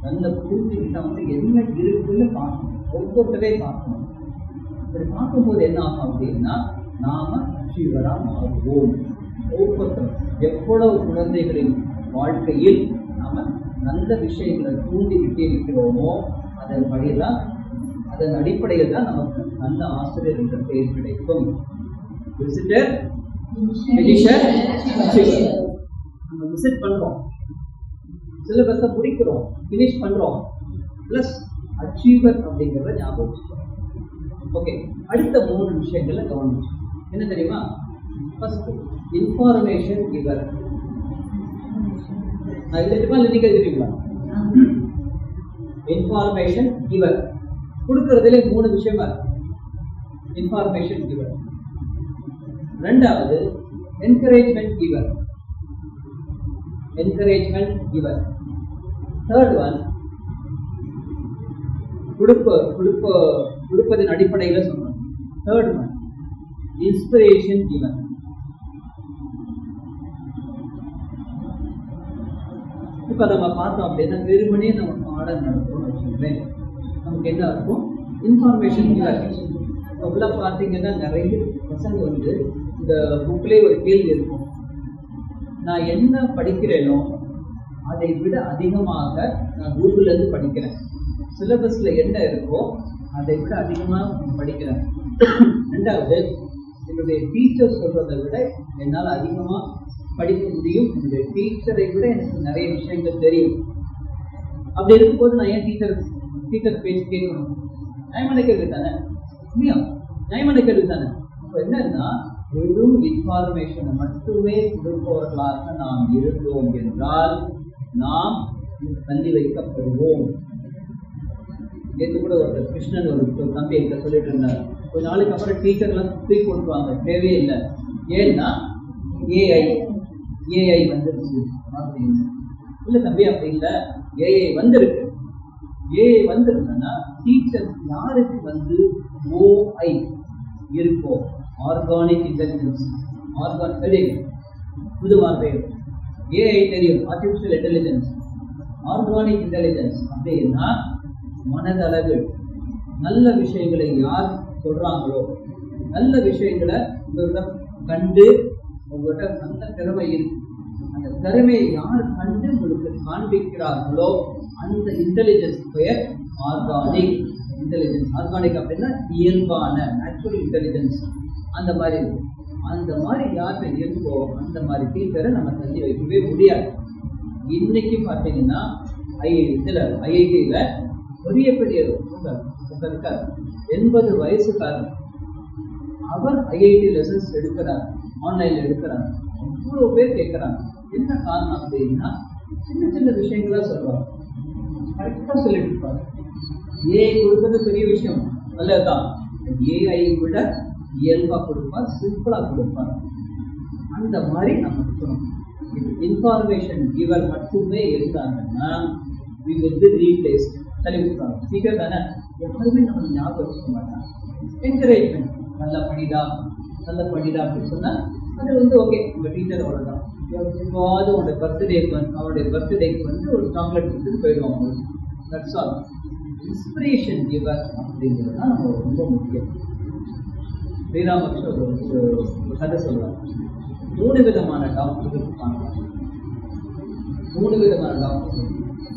நல்ல புரிஞ்சுக்கிட்ட என்ன இருக்குன்னு பார்க்கணும், ஒவ்வொருத்தரே பார்க்கணும். இப்படி பார்க்கும்போது என்ன ஆகும் அப்படின்னா, நாம அச்சீவரா மாறுவோம். ஒவ்வொருத்தரும் எவ்வளவு குழந்தைகளின் வாழ்க்கையில் நாம நல்ல விஷயங்களை தூண்டிக்கிட்டே இருக்கிறோமோ அதன் அடிப்படையில் தான் நமக்கு நல்ல ஆசிரியர் என்ற பெயர் கிடைக்கும். விசிட்டர், நம்ம விசிட் பண்றோம், சிலபஸை முடிக்கிறோம், பினிஷ் பண்றோம், பிளஸ் அச்சீவர் அப்படிங்கிறத ஞாபகம் வச்சுக்கோம். ஓகே, அடுத்த 3 விஷயங்களை கவனிச்சு என்ன தெரியுமா? First information giver. நான் எழுதிட்டுமா இல்லை நீங்க எழுதிட்டீங்களா? இன்ஃபார்மேஷன் கிவர் கொடுக்கறதுல 3 விஷயமா இருக்கு. Information giver. ரெண்டாவது என்கரேஜ்மெண்ட் கிவர். தேர்ட் ஒன் கொடுப்பதன் அடிப்படையில் சொல்றோம். Third one inspiration giver. இப்ப நம்ம பார்த்தோம் அப்படின்னா, வெறுமனே நம்ம பாடம் நடத்துறோம்னு வச்சுக்கோங்களேன், நமக்கு என்ன இருக்கும், இன்ஃபார்மேஷன் உள்ள பார்த்தீங்கன்னா நிறைய பசங்க இந்த புக்லேயே ஒரு கேள்வி இருக்கும். நான் என்ன படிக்கிறேனோ அதை விட அதிகமாக நான் கூகுள்ல இருந்து படிக்கிறேன். சிலபஸ்ல என்ன இருக்கோ அதை விட அதிகமாக படிக்கிறேன். ரெண்டாவது, என்னுடைய டீச்சர் சொல்றதை விட என்னால் அதிகமாக படிக்க முடியும். என்னுடைய டீச்சரை விட எனக்கு நிறைய விஷயங்கள் தெரியும். அப்படி இருக்கும்போது நான் ஏன் டீச்சர் பேசி கேட்கணும்? நியாயமான கேள்வி தானே, இல்லையா? நியாயமான கேள்வி தானே. இப்போ என்னன்னா, வெறும் இன்ஃபார்மேஷனை மட்டுமே கொடுப்பவர்களாக நாம் இருந்தோம் என்றால் நாம் தள்ளி வைக்கப்படுவோம். நேற்று கூட ஒரு கிருஷ்ணன் ஒரு தம்பி என்கிட்ட சொல்லிட்டு இருந்தார், கொஞ்ச நாளுக்கு அப்புறம் டீச்சர்லாம் தூக்கி போட்டுருவாங்க, தேவையே இல்லை. ஏன்னா ஏஐ வந்துருச்சு அப்படின்னு. இல்லை தம்பி அப்படி இல்லை, ஏஐ வந்திருக்கு. ஏஐ வந்திருந்தா டீச்சர் யாருக்கு வந்து ஓஐ இருக்கோ, ஆர்கானிக் இன்டெலிஜென்ஸ், ஆர்கானிக் தெரியும், புது வார்த்தை ஏஐ தெரியும், ஆர்டிஃபிஷியல் இன்டெலிஜென்ஸ், ஆர்கானிக் இன்டெலிஜென்ஸ் அப்படின்னா மனதளவில் நல்ல விஷயங்களை யார் சொல்றாங்களோ, நல்ல விஷயங்களை உங்கள்கிட்ட கண்டு உங்கள்கிட்ட நல்ல திறமை இருக்கு, அந்த திறமையை யார் கண்டு உங்களுக்கு காண்பிக்கிறார்களோ அந்த இன்டெலிஜென்ஸ் பெயர் ஆர்கானிக் இன்டெலிஜென்ஸ். ஆர்கானிக் அப்படின்னா இயல்பான நேச்சுரல் இன்டெலிஜென்ஸ். அந்த மாதிரி இருக்கும். அந்த மாதிரி யார்கிட்ட இருக்கோ அந்த மாதிரி டீச்சரை நம்ம தள்ளி வைக்கவே முடியாது. இன்னைக்கு பார்த்தீங்கன்னா ஐஐடியில் பெரிய பெரிய இருக்கார், 80 வயசுக்காரர், அவர் ஐஐடி லெசன்ஸ் எடுக்கிறார், ஆன்லைன்ல எடுக்கிறார். அவ்வளோ பேர் கேட்குறாங்க. என்ன காரணம் அப்படின்னா சின்ன சின்ன விஷயங்களா சொல்லுவாங்க, கரெக்டாக சொல்லிட்டு இருப்பாங்க. ஏஐ கொடுக்கறது பெரிய விஷயம் நல்லதுதான், ஏஐ விட இயல்பா கொடுப்பார், சிம்பிளா கொடுப்பார். அந்த மாதிரி நம்ம இருக்கணும். இன்ஃபார்மேஷன் கிவர் மட்டுமே இருந்தாங்கன்னா we will be replaced. தள்ளி விட்டுறாங்க. சீக்கிரம் தானே, யாருமே நம்ம ஞாபகம் வச்சுக்க மாட்டாங்க. என்கரேஜ்மெண்ட், நல்லா படிடா அப்படின்னு சொன்னா அது வந்து ஓகே, உங்க டீச்சர் அவ்வளோதான். எப்போது அவனுடைய பர்த்டேக்கு வந்து ஒரு சாக்லேட் கொடுத்துட்டு போயிடுவாங்க. That's all. இன்ஸ்பிரேஷன் கிவர் அப்படிங்கிறது தான் நம்ம ரொம்ப முக்கியம். ஸ்ரீராமகிருஷ்ணர் ஒரு கதை சொல்றாங்க. 3 விதமான டாக்டர்கள் இருப்பாங்க. 3 விதமான டாக்டர்.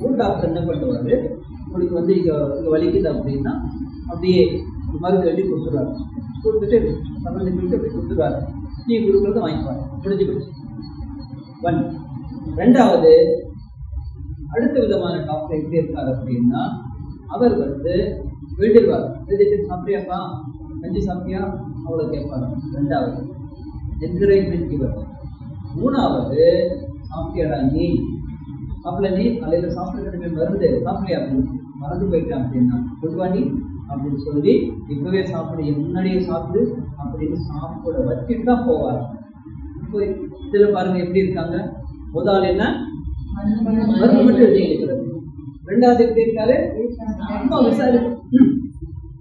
ஒரு டாக்டர் என்ன பண்ணுவாரு, உங்களுக்கு வந்து இங்க வலிக்குது அப்படின்னா அப்படியே மருந்து எழுதி கொடுத்துருவாரு. கொடுத்துட்டு மருந்து அப்படி கொடுத்துருவாரு. நீ கொடுக்குறத வாங்கிக்குவாங்க, முடிஞ்சு போச்சு. 1. 2வது, அடுத்த விதமான டாக்டர் எப்படி இருக்காரு அப்படின்னா, அவர் வந்து எழுதிடுவார். எழுதிட்டு சாப்பிட்டியாப்பா, கஞ்சி சாப்பிட்டியா, அவ்வளோ கேட்பாரு. 2வது என்கரேஜ்மெண்ட் கிவர். 3வது சாப்பிட்டியாடா நீ, சாப்பிடல நீ, காலையில் சாப்பிட்றதுக்கு மருந்து சாப்பிடலையா அப்படின்னு மறந்து போயிட்டான் அப்படின்னா குட்வாணி அப்படின்னு சொல்லி இப்பவே சாப்பிடு, முன்னாடியே சாப்பிடு அப்படின்னு சாப்பிட வச்சுட்டு தான் போவார். இப்போ இதுல பாருங்க எப்படி இருக்காங்க. முதல் என்ன மருந்து மட்டும் எழுதிக்கிறது. 2வது எப்படி இருக்காரு, அம்மா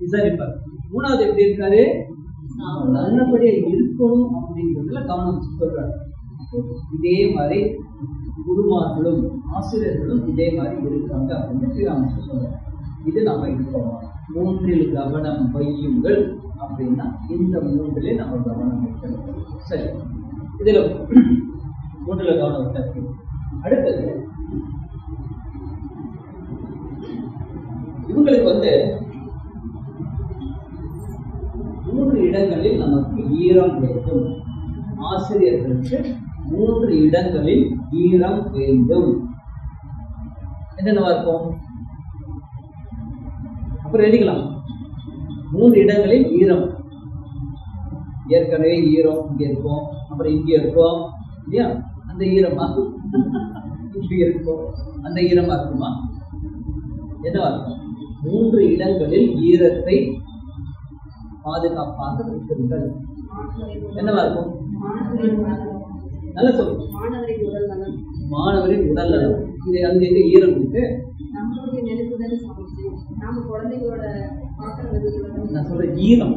விசாரிப்பார். 3வது எப்படி இருக்காரு, நல்லபடியா இருக்கணும் அப்படிங்கிறதுல கவனம் சொல்றாரு. இதே மாதிரி குருமார்களும் ஆசிரியர்களும் இதே மாதிரி இருக்காங்க அப்படின்னு ஸ்ரீராமகிருஷ்ணர் சொல்றாரு. இது நாம இருக்கோம். 3ல் கவனம் வையுங்கள் அப்படின்னா இந்த 3லே நம்ம கவனம் வைக்கணும். சரி, இதுல 3ல கவனம் வச்சாச்சு. அடுத்தது இவங்களுக்கு வந்து 3 இடங்களில் நமக்கு ஈரம் வேண்டும். ஆசிரியர்களுக்கு 3 இடங்களில் ஈரம் வேண்டும். என்னென்னவா இருக்கும் அப்புறம் எழுதிக்கலாம். 3 இடங்களில் ஈரம். ஏற்கனவே ஈரம் இங்க இருக்கும், அப்புறம் இங்க இருக்கும் இல்லையா, அந்த ஈரமா இங்க இருக்கும், அந்த ஈரமா இருக்குமா, என்னவா இருக்கும்? 3 இடங்களில் ஈரத்தை பாதுகாப்பாக வைத்திருங்கள். என்னவா இருக்கும்? நல்ல சொல்லு. மாணவரின் உடல் நலம். அங்க எங்க ஈரம் இருக்கு? நான் சொல்றேன் ஈரம்.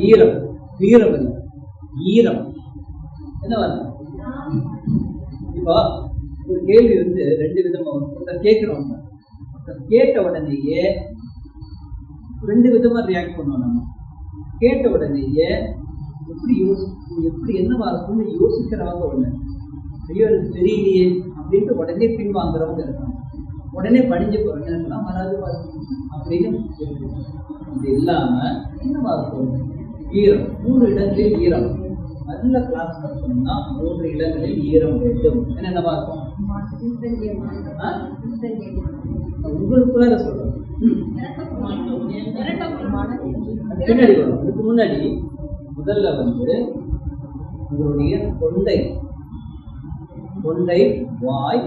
ஈரம் ஈரம் இல்லை, ஈரம் என்னவா இருக்கும்? இப்போ ஒரு கேள்வி வந்து 2 விதமா ஒருத்தர் கேட்கிறோம். கேட்ட உடனேயே 2 விதமா ரியாக்ட் பண்ணுவோம். நம்ம கேட்ட உடனேயே எப்படி என்னவா இருக்கும்னு யோசிக்கிறவங்க ஒண்ணு, ஐயோ எனக்கு தெரியலையே அப்படின்ட்டு உடனே பின்வாங்குறவங்க இருக்காங்க. உடனே படிஞ்சு போறோம், எனக்குலாம் வராது அப்படின்னு. இது இல்லாம என்னவா இருக்கும்? ஈரம். 3 இடங்களில் ஈரம். நல்ல கிளாஸ் நடத்தணும்னா 3 இடங்களில் ஈரம் வேண்டும். என்னவா இருக்கும்? உங்களுக்குள்ள சொல்றேன். பின்னாடி வரும். அதுக்கு முன்னாடி முதல்ல வந்து உங்களுடைய தொண்டை, வாய்,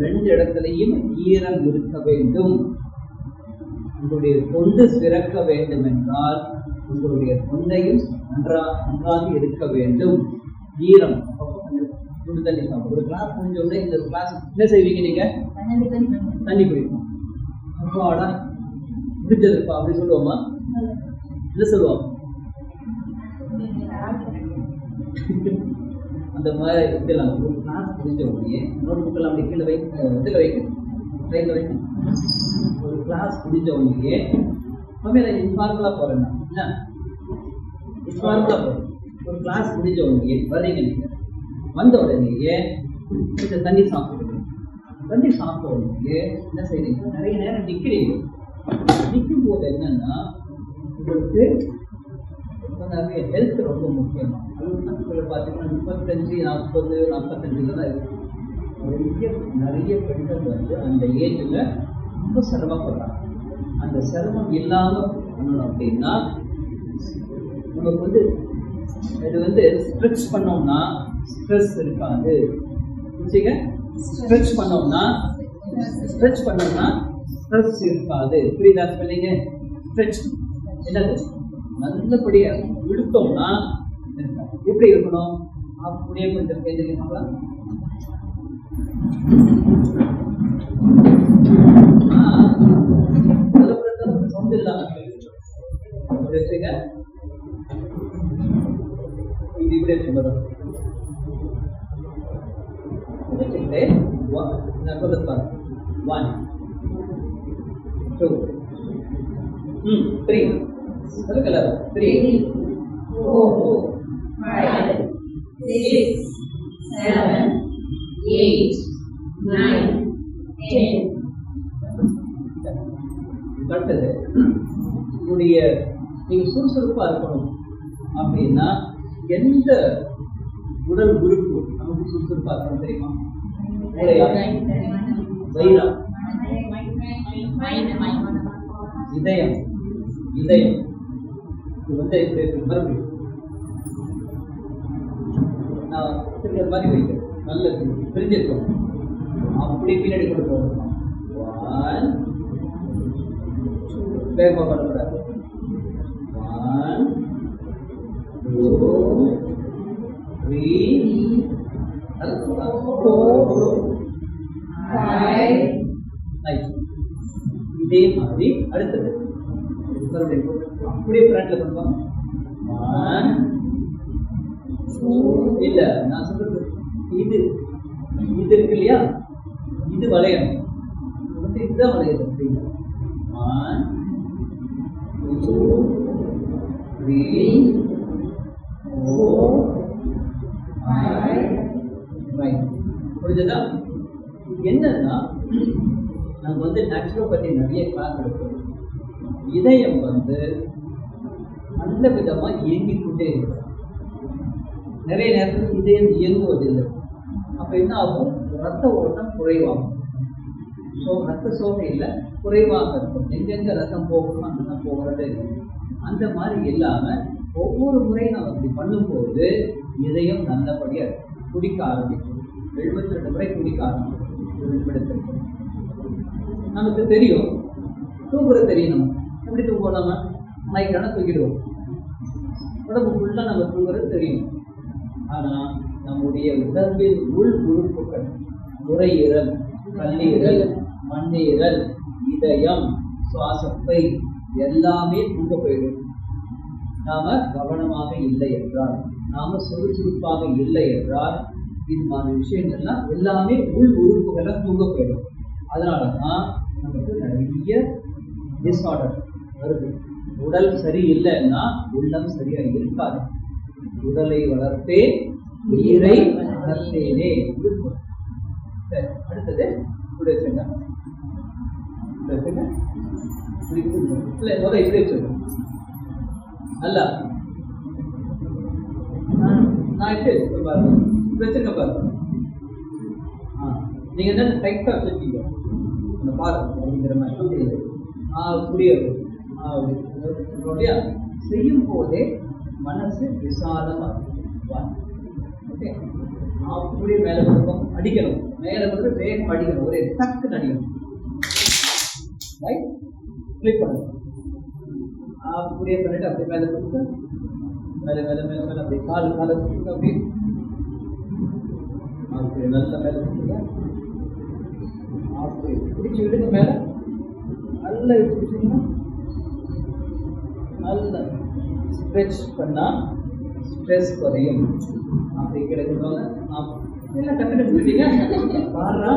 2 இடத்துலையும் ஈரம் இருக்க வேண்டும். உங்களுடைய தொண்டு சிறக்க வேண்டும் என்றால் உங்களுடைய தொண்டையும் நன்றாக இருக்க வேண்டும். ஈரம் சுடுதண்ணி ஒரு கிளாஸ் முடிஞ்ச உடனே இந்த கிளாஸ் என்ன செய்வீங்க? நீங்க தண்ணி குடிக்கணும். அப்பாடா முடிஞ்சதுப்பா அப்படி சொல்லுவோமா? என்ன சொல்லுவோம்? அந்த மாதிரி இதெல்லாம் ஒரு கிளாஸ் முடிஞ்ச உடனே நோட் புக்கெல்லாம் அப்படி கீழே இதில் வைக்கணும், லைனில் வைக்கணும். ஒரு கிளாஸ் முடிஞ்ச உடனே இன்ஃபார்மலாக போகிறேன் நான் என்ன இன்ஃபார்மலாக போகிறேன். ஒரு கிளாஸ் முடிஞ்ச உடனே வரீங்க, நீங்கள் வந்த உடனேயே கொஞ்சம் தண்ணி சாப்பிடுங்க. தண்ணி சாப்பிட்ட உடனே என்ன செய்றீங்க? நிறைய நேரம் நிற்கிறீங்க. நிற்கும் போது என்னன்னா உங்களுக்கு ஹெல்த் ரொம்ப முக்கியம். அதுவும் பார்த்தீங்கன்னா 35, 40, 45 தான் இருக்கு. நிறைய பெண்கள் வந்து அந்த ஏஜில் ரொம்ப சிரமப்படுறாங்க. அந்த சிரமம் இல்லாமல் பண்ணணும் அப்படின்னா நமக்கு வந்து இது வந்து ஸ்ட்ரெச் பண்ணோம்னா ஸ்ட்ரெஸ் இருக்காது. ஸ்ட்ரெச் பண்ணோம்னா ஸ்ட்ரெஸ் இருக்காது. புரியுதா சொல்லிங்க? ஸ்ட்ரெச் என்னது? நல்லபடியா இழுத்தோம்னா எப்படி இருக்கணும்? அப்படியே கொஞ்சம் கேட்டுக்கலாம். சொந்த இல்லாம இது இப்படியே சொல்லுறோம். நான் சொல்ல பாருங்க. 1 2 3 அதுக்கல்ல 3 4 5 6 7 8 9 10. அடுத்தது உங்களுடைய நீங்க சுறுசுறுப்பா இருக்கணும் அப்படின்னா எந்த உடல் உறுப்பு நமக்கு சுறுசுறுப்பா இருக்கணும் தெரியுமா? வயிறம், இதயம். இதயம் இது வந்து மறுபடியும் நான் திரும்ப மாதிரி வைக்கிறேன். நல்ல பிரிஞ்சிருக்கோம். அப்படி பின்னாடி கொண்டு போகணும். 1 வேகமாக பண்ணக்கூடாது. 1 2 3 4 5. இதே மாதிரி அடுத்தது அப்படியே ஃப்ரண்ட்ல பண்ணுவோம். 1 2 இல்ல நான் சொல்றது இது இருக்கு இல்லையா? இது வளையம் வந்து இதுதான் வளையம். 1 2 3 4 5. ரைட், புரிஞ்சதா? என்னன்னா நம்ம வந்து நேச்சுரோபதி நிறைய கிளாஸ் எடுக்கிறோம். இதயம் வந்து நல்ல விதமா இயங்கிக்கொண்டே இருக்கும். நிறைய நேரத்தில் இதயம் இயங்குவதில்லை. அப்ப என்ன ஆகும்? ரத்த ஓட்டம் குறைவாகும். ரத்த சோகையில குறைவாக இருக்கும். எங்கெங்க ரத்தம் போகணும் அங்கதான் போகிறது. அந்த மாதிரி இல்லாம ஒவ்வொரு முறையும் நம்ம அப்படி பண்ணும்போது இதயம் நல்லபடியா குடிக்க ஆரம்பிக்கும். 72 முறை குடிக்க ஆரம்பிக்கும். நமக்கு தெரியும், தூங்குறது தெரியும். நம்ம எப்படி தூங்குவோம்? நம்ம நைட்டான தூக்கிடுவோம். உடம்பு ஃபுல்லா நம்ம தூங்குறது தெரியும். ஆனா நம்முடைய உடம்பில் உள் உறுப்புகள், நுரையீரல், கல்லீரல், மண்ணீரல், இதயம், சுவாசப்பை எல்லாமே தூங்க போயிடும். நாம கவனமாக இல்லை என்றால், நாம சுறுசுறுப்பாக இல்லை என்றால் இது மாதிரி விஷயங்கள்லாம் எல்லாமே உள் உறுப்புகளை தூங்க போயிடும். அதனாலதான் நமக்கு நிறைய டிஸ்ஆர்டர் வருது. உடல் சரியில்லைன்னா உள்ளம் சரியா இருக்காது. உடலை வளர்த்தே உயிரை வளர்த்தேனே. அடுத்தது வச்சுங்க. நல்லா நான் எப்படி பாருங்க வச்சுருக்க பாருங்க. நீங்க என்ன டைட்டா வச்சிருக்கீங்க அந்த பாருங்க அப்படிங்கிற மாதிரி புரியாது. செய்யும் போதே மனசு விசாலமா இருக்கும். ஓகே, அப்படியே மேலே கொடுப்போம், அடிக்கணும். மேலே வந்து வேகம் அடிக்கணும், ஒரே டக்குன்னு அடிக்கணும். ரைட், கிளிக் பண்ணணும். அப்படியே பண்ணிட்டு அப்படியே மேலே கொடுத்து மேலே மேலே மேலே மேலே அப்படியே காலை கொடுத்து அப்படியே அப்படியே நல்ல மேலே கொடுத்துங்க. அப்படியே பிடிச்சி விடுங்க, மேலே நல்லா பிடிச்சிங்கன்னா நல்ல ஸ்ட்ரெச் பண்ணா ஸ்ட்ரெஸ் குறையும். அப்படி கிடைக்கிறவங்க எல்லாம் டக்குனு சொல்லிட்டீங்க பாடுறா.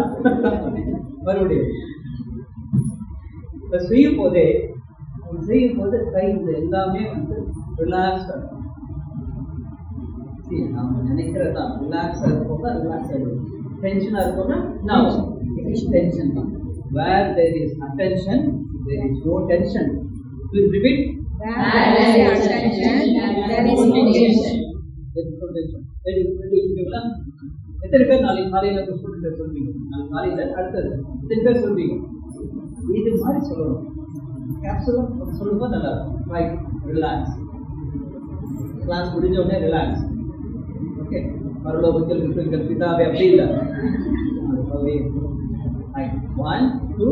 மறுபடியும் இப்போ செய்யும் போது கை இந்த எல்லாமே வந்து ரிலாக்ஸ்டாக இருக்கும். சரி, நம்ம நினைக்கிறதா ரிலாக்ஸாக இருக்கோம்னா ரிலாக்ஸ் ஆகிடும், டென்ஷனாக இருக்கோம்னா நான் டென்ஷன் தான். Where there is attention, there is no tension. Please repeat.
Where there is attention, there is no tension.
எத்தனை பேர் நாளைக்கு காலையில் ஸ்டூடெண்ட் சொல்வீங்க? நாளைக்கு காலையில் அடுத்தது எத்தனை பேர் சொல்வீங்க? இது மாதிரி சொல்லணும். கேப்சூலாக சொல்லும்போது நல்லா இருக்கும். Right, relax. கிளாஸ் முடிஞ்ச உடனே ரிலாக்ஸ். ஓகே, பரலோகத்தில் இருக்கிற பிதாவே அப்படி இல்லை. ரைட், 1 2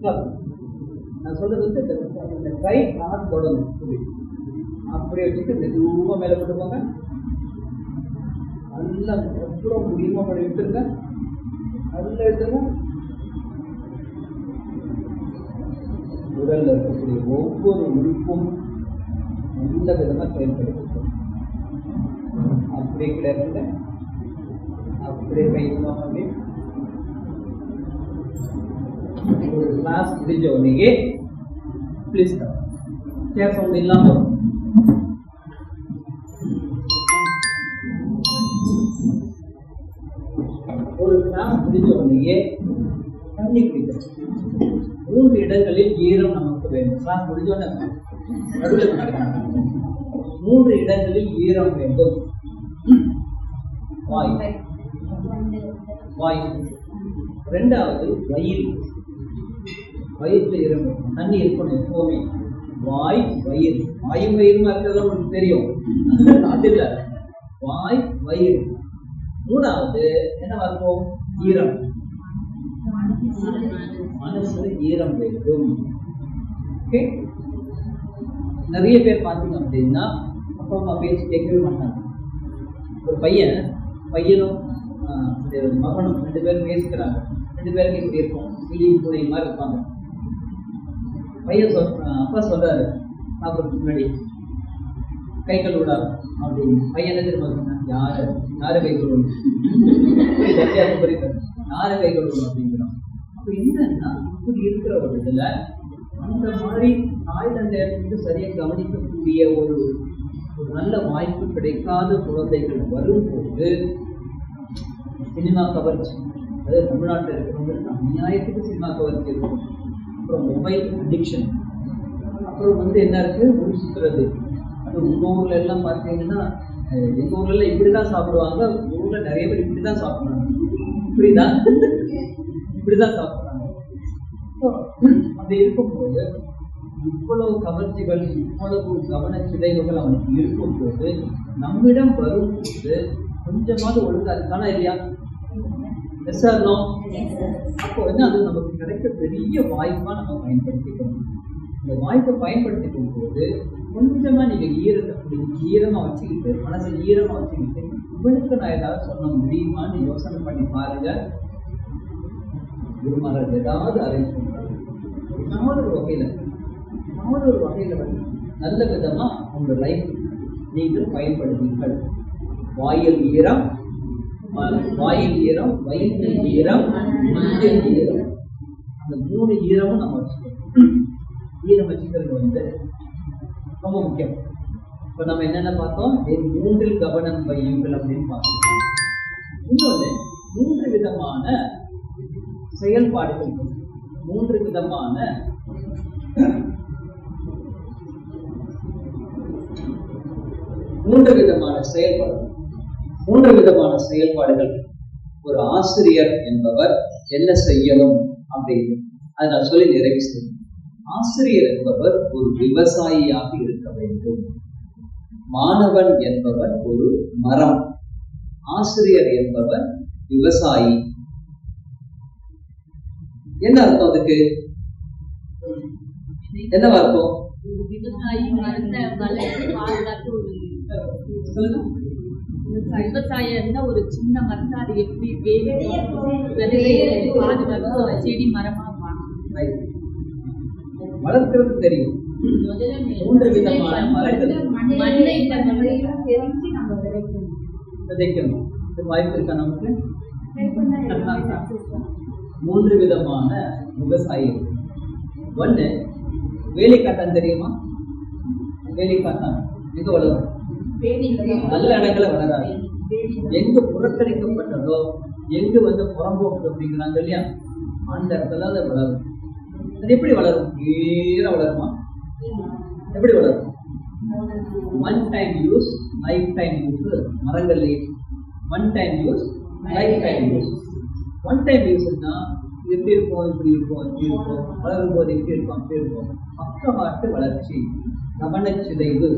3. நான் சொல்றது வந்து இந்த கை கால் தொடணும். அப்படியே வச்சுட்டு மெதுவாக மேலே போட்டுக்கோங்க. நல்லா எவ்வளோ முடியுமோ பண்ணி விட்டுருங்க. நல்லா எடுத்துங்க. உடல்ல இருக்கக்கூடிய ஒவ்வொரு உறுப்பும் நல்ல விதமாக செயல்படுத்த அப்படியே கிடையாது. அப்படியே கைவிடுவாங்க. அப்படி ஒரு கிளாஸ் முடிஞ்ச உடனேயே ப்ளீஸ் கேர் சவுண்ட் இல்லாமல் ஒரு கிளாஸ் முடிஞ்ச உடனேயே தண்ணி குடிக்கணும். 3 இடங்களில் ஈரம் நமக்கு வேண்டும். கிளாஸ் முடிஞ்ச உடனே நடுவில் 3 இடங்களில் ஈரம் வேண்டும். வாய், ரெண்டாவது வயிறு, வயிற்றுல ஈரம் இருக்கும். தண்ணி இருக்கணும் எப்பவுமே. வாய், வயிறு, வாயும் வயிறுமா இருக்கிறது உங்களுக்கு தெரியும். அது இல்லை, வாய் வயிறு. 3வது என்ன இருக்கும்? ஈரம். மனசுல ஈரம் வேண்டும். ஓகே, நிறைய பேர் பார்த்தீங்க அப்படின்னா அப்பா அம்மா பேச்சு கேட்கவே மாட்டாங்க. ஒரு பையனும் மகனும் 2 பேரும் பேசிக்கிறாங்க. 2 பேருக்கு இப்படி இருக்கும், கிளி பூனை மாதிரி இருப்பாங்க. பையன் அப்பா சொல்றாரு சாப்பிட்றதுக்கு முன்னாடி கை கழுவிடாது அப்படின்னு. பையன் என்ன தெரியுமா சொன்னான்? யாரை கை கழுவணும், யாரை கை கழுவணும் அப்படிங்கிறோம். அப்போ என்னன்னா இப்படி இருக்கிற ஒரு இதுல அந்த மாதிரி தாய் தந்தையிலிருந்து சரியாக கவனிக்கக்கூடிய ஒரு நல்ல வாய்ப்பு கிடைக்காத குழந்தைகள் வரும்போது சினிமா கவர்ச்சி, அதாவது தமிழ்நாட்டில் இருக்கிறவங்களுக்கு அநியாயத்துக்கு சினிமா கவர்ச்சி இருக்கும். அப்புறம் மொபைல் அடிக்ஷன், அப்புறம் என்ன இருக்கு, ஊர் சுற்றுறது. அது உங்கள் ஊர்ல எல்லாம் பார்த்தீங்கன்னா எங்கள் ஊர்ல இப்படிதான் சாப்பிடுவாங்க. ஊர்ல நிறைய பேர் இப்படிதான் சாப்பிடுறாங்க, இப்படிதான் சாப்பிடுறாங்க. அப்படி இருக்கும்போது இவ்வளவு கவர்ச்சிகள், இவ்வளவு கவன சிதைவுகள் அவனுக்கு இருக்கும்போது நம்மிடம் வரும்போது கொஞ்சமாவது ஒழுங்கா இருக்கானா இல்லையா? அப்போ அது நமக்கு கிடைக்க பெரிய வாய்ப்பா நம்ம பயன்படுத்திக்கணும். இந்த வாய்ப்பை பயன்படுத்திக்கும் போது கொஞ்சமா நீங்க ஈரமா வச்சுக்கிட்டு, மனசை ஈரமா வச்சுக்கிட்டு, இவனுக்கு நான் ஏதாவது சொல்ல முடியுமான்னு யோசனை பண்ணி பாருங்க. குருமாராஜ் ஏதாவது அரேஞ்ச் பண்றாங்க, ஏதாவது ஒரு வகையில நல்ல விதமா உங்க லைஃப் நீங்கள் பயன்படுவீர்கள். வாயில் ஈரம், வயிற்றில் ஈரம், மனதில் ஈரம். அந்த 3 ஈரமும் நம்ம வச்சுக்கணும். ஈரம் வச்சுக்கிறது ரொம்ப முக்கியம். இப்ப நம்ம என்னென்ன பார்த்தோம்? 3 கவனம் வையுங்கள் அப்படின்னு பார்த்தோம். இன்னொன்று 3 விதமான செயல்பாடுகள், 3 விதமான செயல்பாடுகள் ஒரு ஆசிரியர் என்பவர் என்ன செய்யணும் அப்படின்னு அதை நான் சொல்லி நிறைவு செய்யணும். ஆசிரியர் என்பவர் ஒரு விவசாயியாக இருக்க வேண்டும். மாணவன் என்பவர் ஒரு மரம், ஆசிரியர் என்பவர் விவசாயி. என்ன அர்த்தம் அதுக்கு? என்ன அர்த்தம்?
விவசாயி மரத்தை வளர்த்து பாதுகாத்து ஒரு விவசாயம் இருந்தா ஒரு சின்ன மரத்தை அது எப்படி பாதுகாத்து ஒரு செடி மரமா
வளர்க்கிறது தெரியும். 3 விதமான மரங்கள் விதைக்கணும். வாய்ப்பு இருக்கா நமக்கு? 3 விதமான விவசாயி. ஒண்ணு வேலிக்காட்டான், தெரியுமா? வேலிக்காட்டான் எங்க வளரும்? நல்ல இடங்களை வளராது. எங்க புறக்கணிக்கப்பட்டதோ, எங்க புறம்போக்கு அப்படிங்கிறாங்க இல்லையா, அந்த இடத்துல அது வளரும். அது எப்படி வளரும்? நேர வளருமா? எப்படி வளரும்? 1 time use, life time use. மரங்கள்ல 1 time use, life time use. 1 time யூஸ்னா எப்படி இருக்கும்? இப்படி இருக்கும், இப்படி இருக்கும். வளரும் போது எப்படி இருக்கும்? அப்படி இருக்கும். பக்கவாட்டு வளர்ச்சி, கவனச்சிதைவு.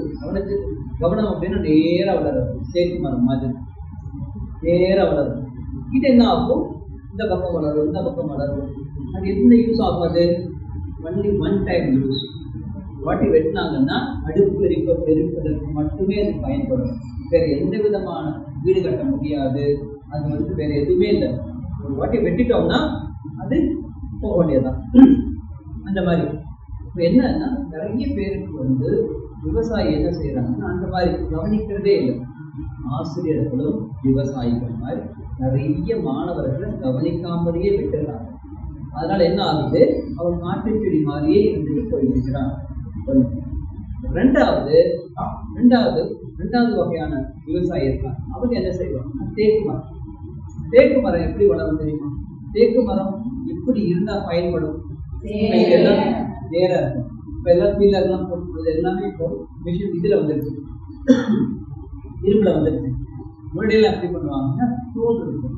கவனம் அப்படின்னா நேரா வளரும். தேக்கு மரம் மாதிரி நேரா வளரும். இது என்ன ஆகும்? இந்த பக்கம் வளரும், இந்த பக்கம் வளரும். அது என்ன யூஸ் ஆகும்? அது ஒன்லி 1 டைம் யூஸ். வாட்டி வெட்டினாங்கன்னா அடுப்பு எரிப்பதற்கு மட்டுமே அது பயன்படும். வேற எந்த விதமான வீடு கட்ட முடியாது. அது வேற எதுவுமே இல்லை. ஒரு வாட்டி வெட்டிட்டோம்னா அது போக வேண்டியதுதான். அந்த மாதிரி இப்போ என்னன்னா, நிறைய பேருக்கு விவசாயி என்ன செய்யறாங்கன்னா அந்த மாதிரி கவனிக்கிறதே இல்லை. ஆசிரியர்களும் விவசாயிகள் மாதிரி நிறைய மாணவர்களை கவனிக்காமலேயே விட்டுறாங்க. அதனால என்ன ஆகுது? அவன் காட்டு செடி மாதிரியே இருந்துட்டு போயிருக்கிறான். ரெண்டாவது வகையான விவசாயி இருக்காங்க. அவங்க என்ன செய்வாங்க? தேக்கு மரம். தேக்கு மரம் எப்படி வளரும் தெரியுமா? தேக்கு மரம் எப்படி இருந்தா பயன்படும்? எல்லாம் நேரா இருக்கும். இப்ப எல்லாம் பீலர்லாம் போட்டு எல்லாமே இப்போ மிஷின் இதுல வந்துருச்சு, இரும்புல வந்துருச்சு. முன்னாடியெல்லாம் எப்படி பண்ணுவாங்கன்னா தோல் இருக்கும்.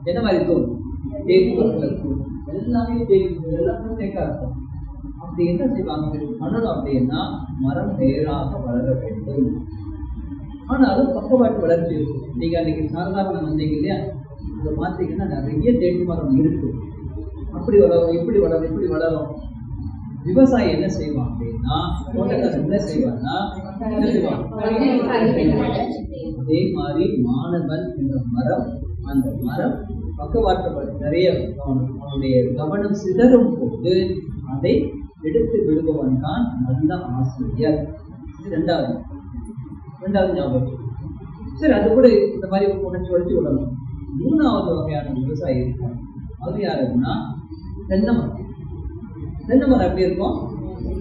என்ன மாதிரி தோல்? தேக்கு மரத்துல தோல் எல்லாமே எல்லாமே தேக்கா இருக்கும். அப்படி என்ன செய்வாங்க பண்ணணும் அப்படின்னா, மரம் நேராக வளர வேண்டும். ஆனாலும் பக்கவாட்டு வளர்ச்சி இருக்கும். நீங்க அன்னைக்கு சாதாரண வந்தீங்க இல்லையா, அதை பார்த்தீங்கன்னா நிறைய தேக்கு மரம் இருக்கு. அப்படி வளரும், இப்படி வளரும், இப்படி வளரும். விவசாயி என்ன செய்வான் அப்படின்னா, தோட்டக்காரர் என்ன செய்வான்னா, அதே மாதிரி மாணவன் என்ற மரம், அந்த மரம் பக்கவாட்டு நிறைய அவனுடைய கவனம் சிதறும் போது அதை எடுத்து விடுபவன் தான் நல்ல ஆசிரியர். இது ரெண்டாவது ஞாபகம். சரி, அது கூட இந்த மாதிரி உணர்ச்சி வச்சு விடணும். 3வது வகையான விவசாயி இருக்காங்க. அது யாருன்னா தென்னை மரம். தென்னை மரம் எப்படி இருக்கும்?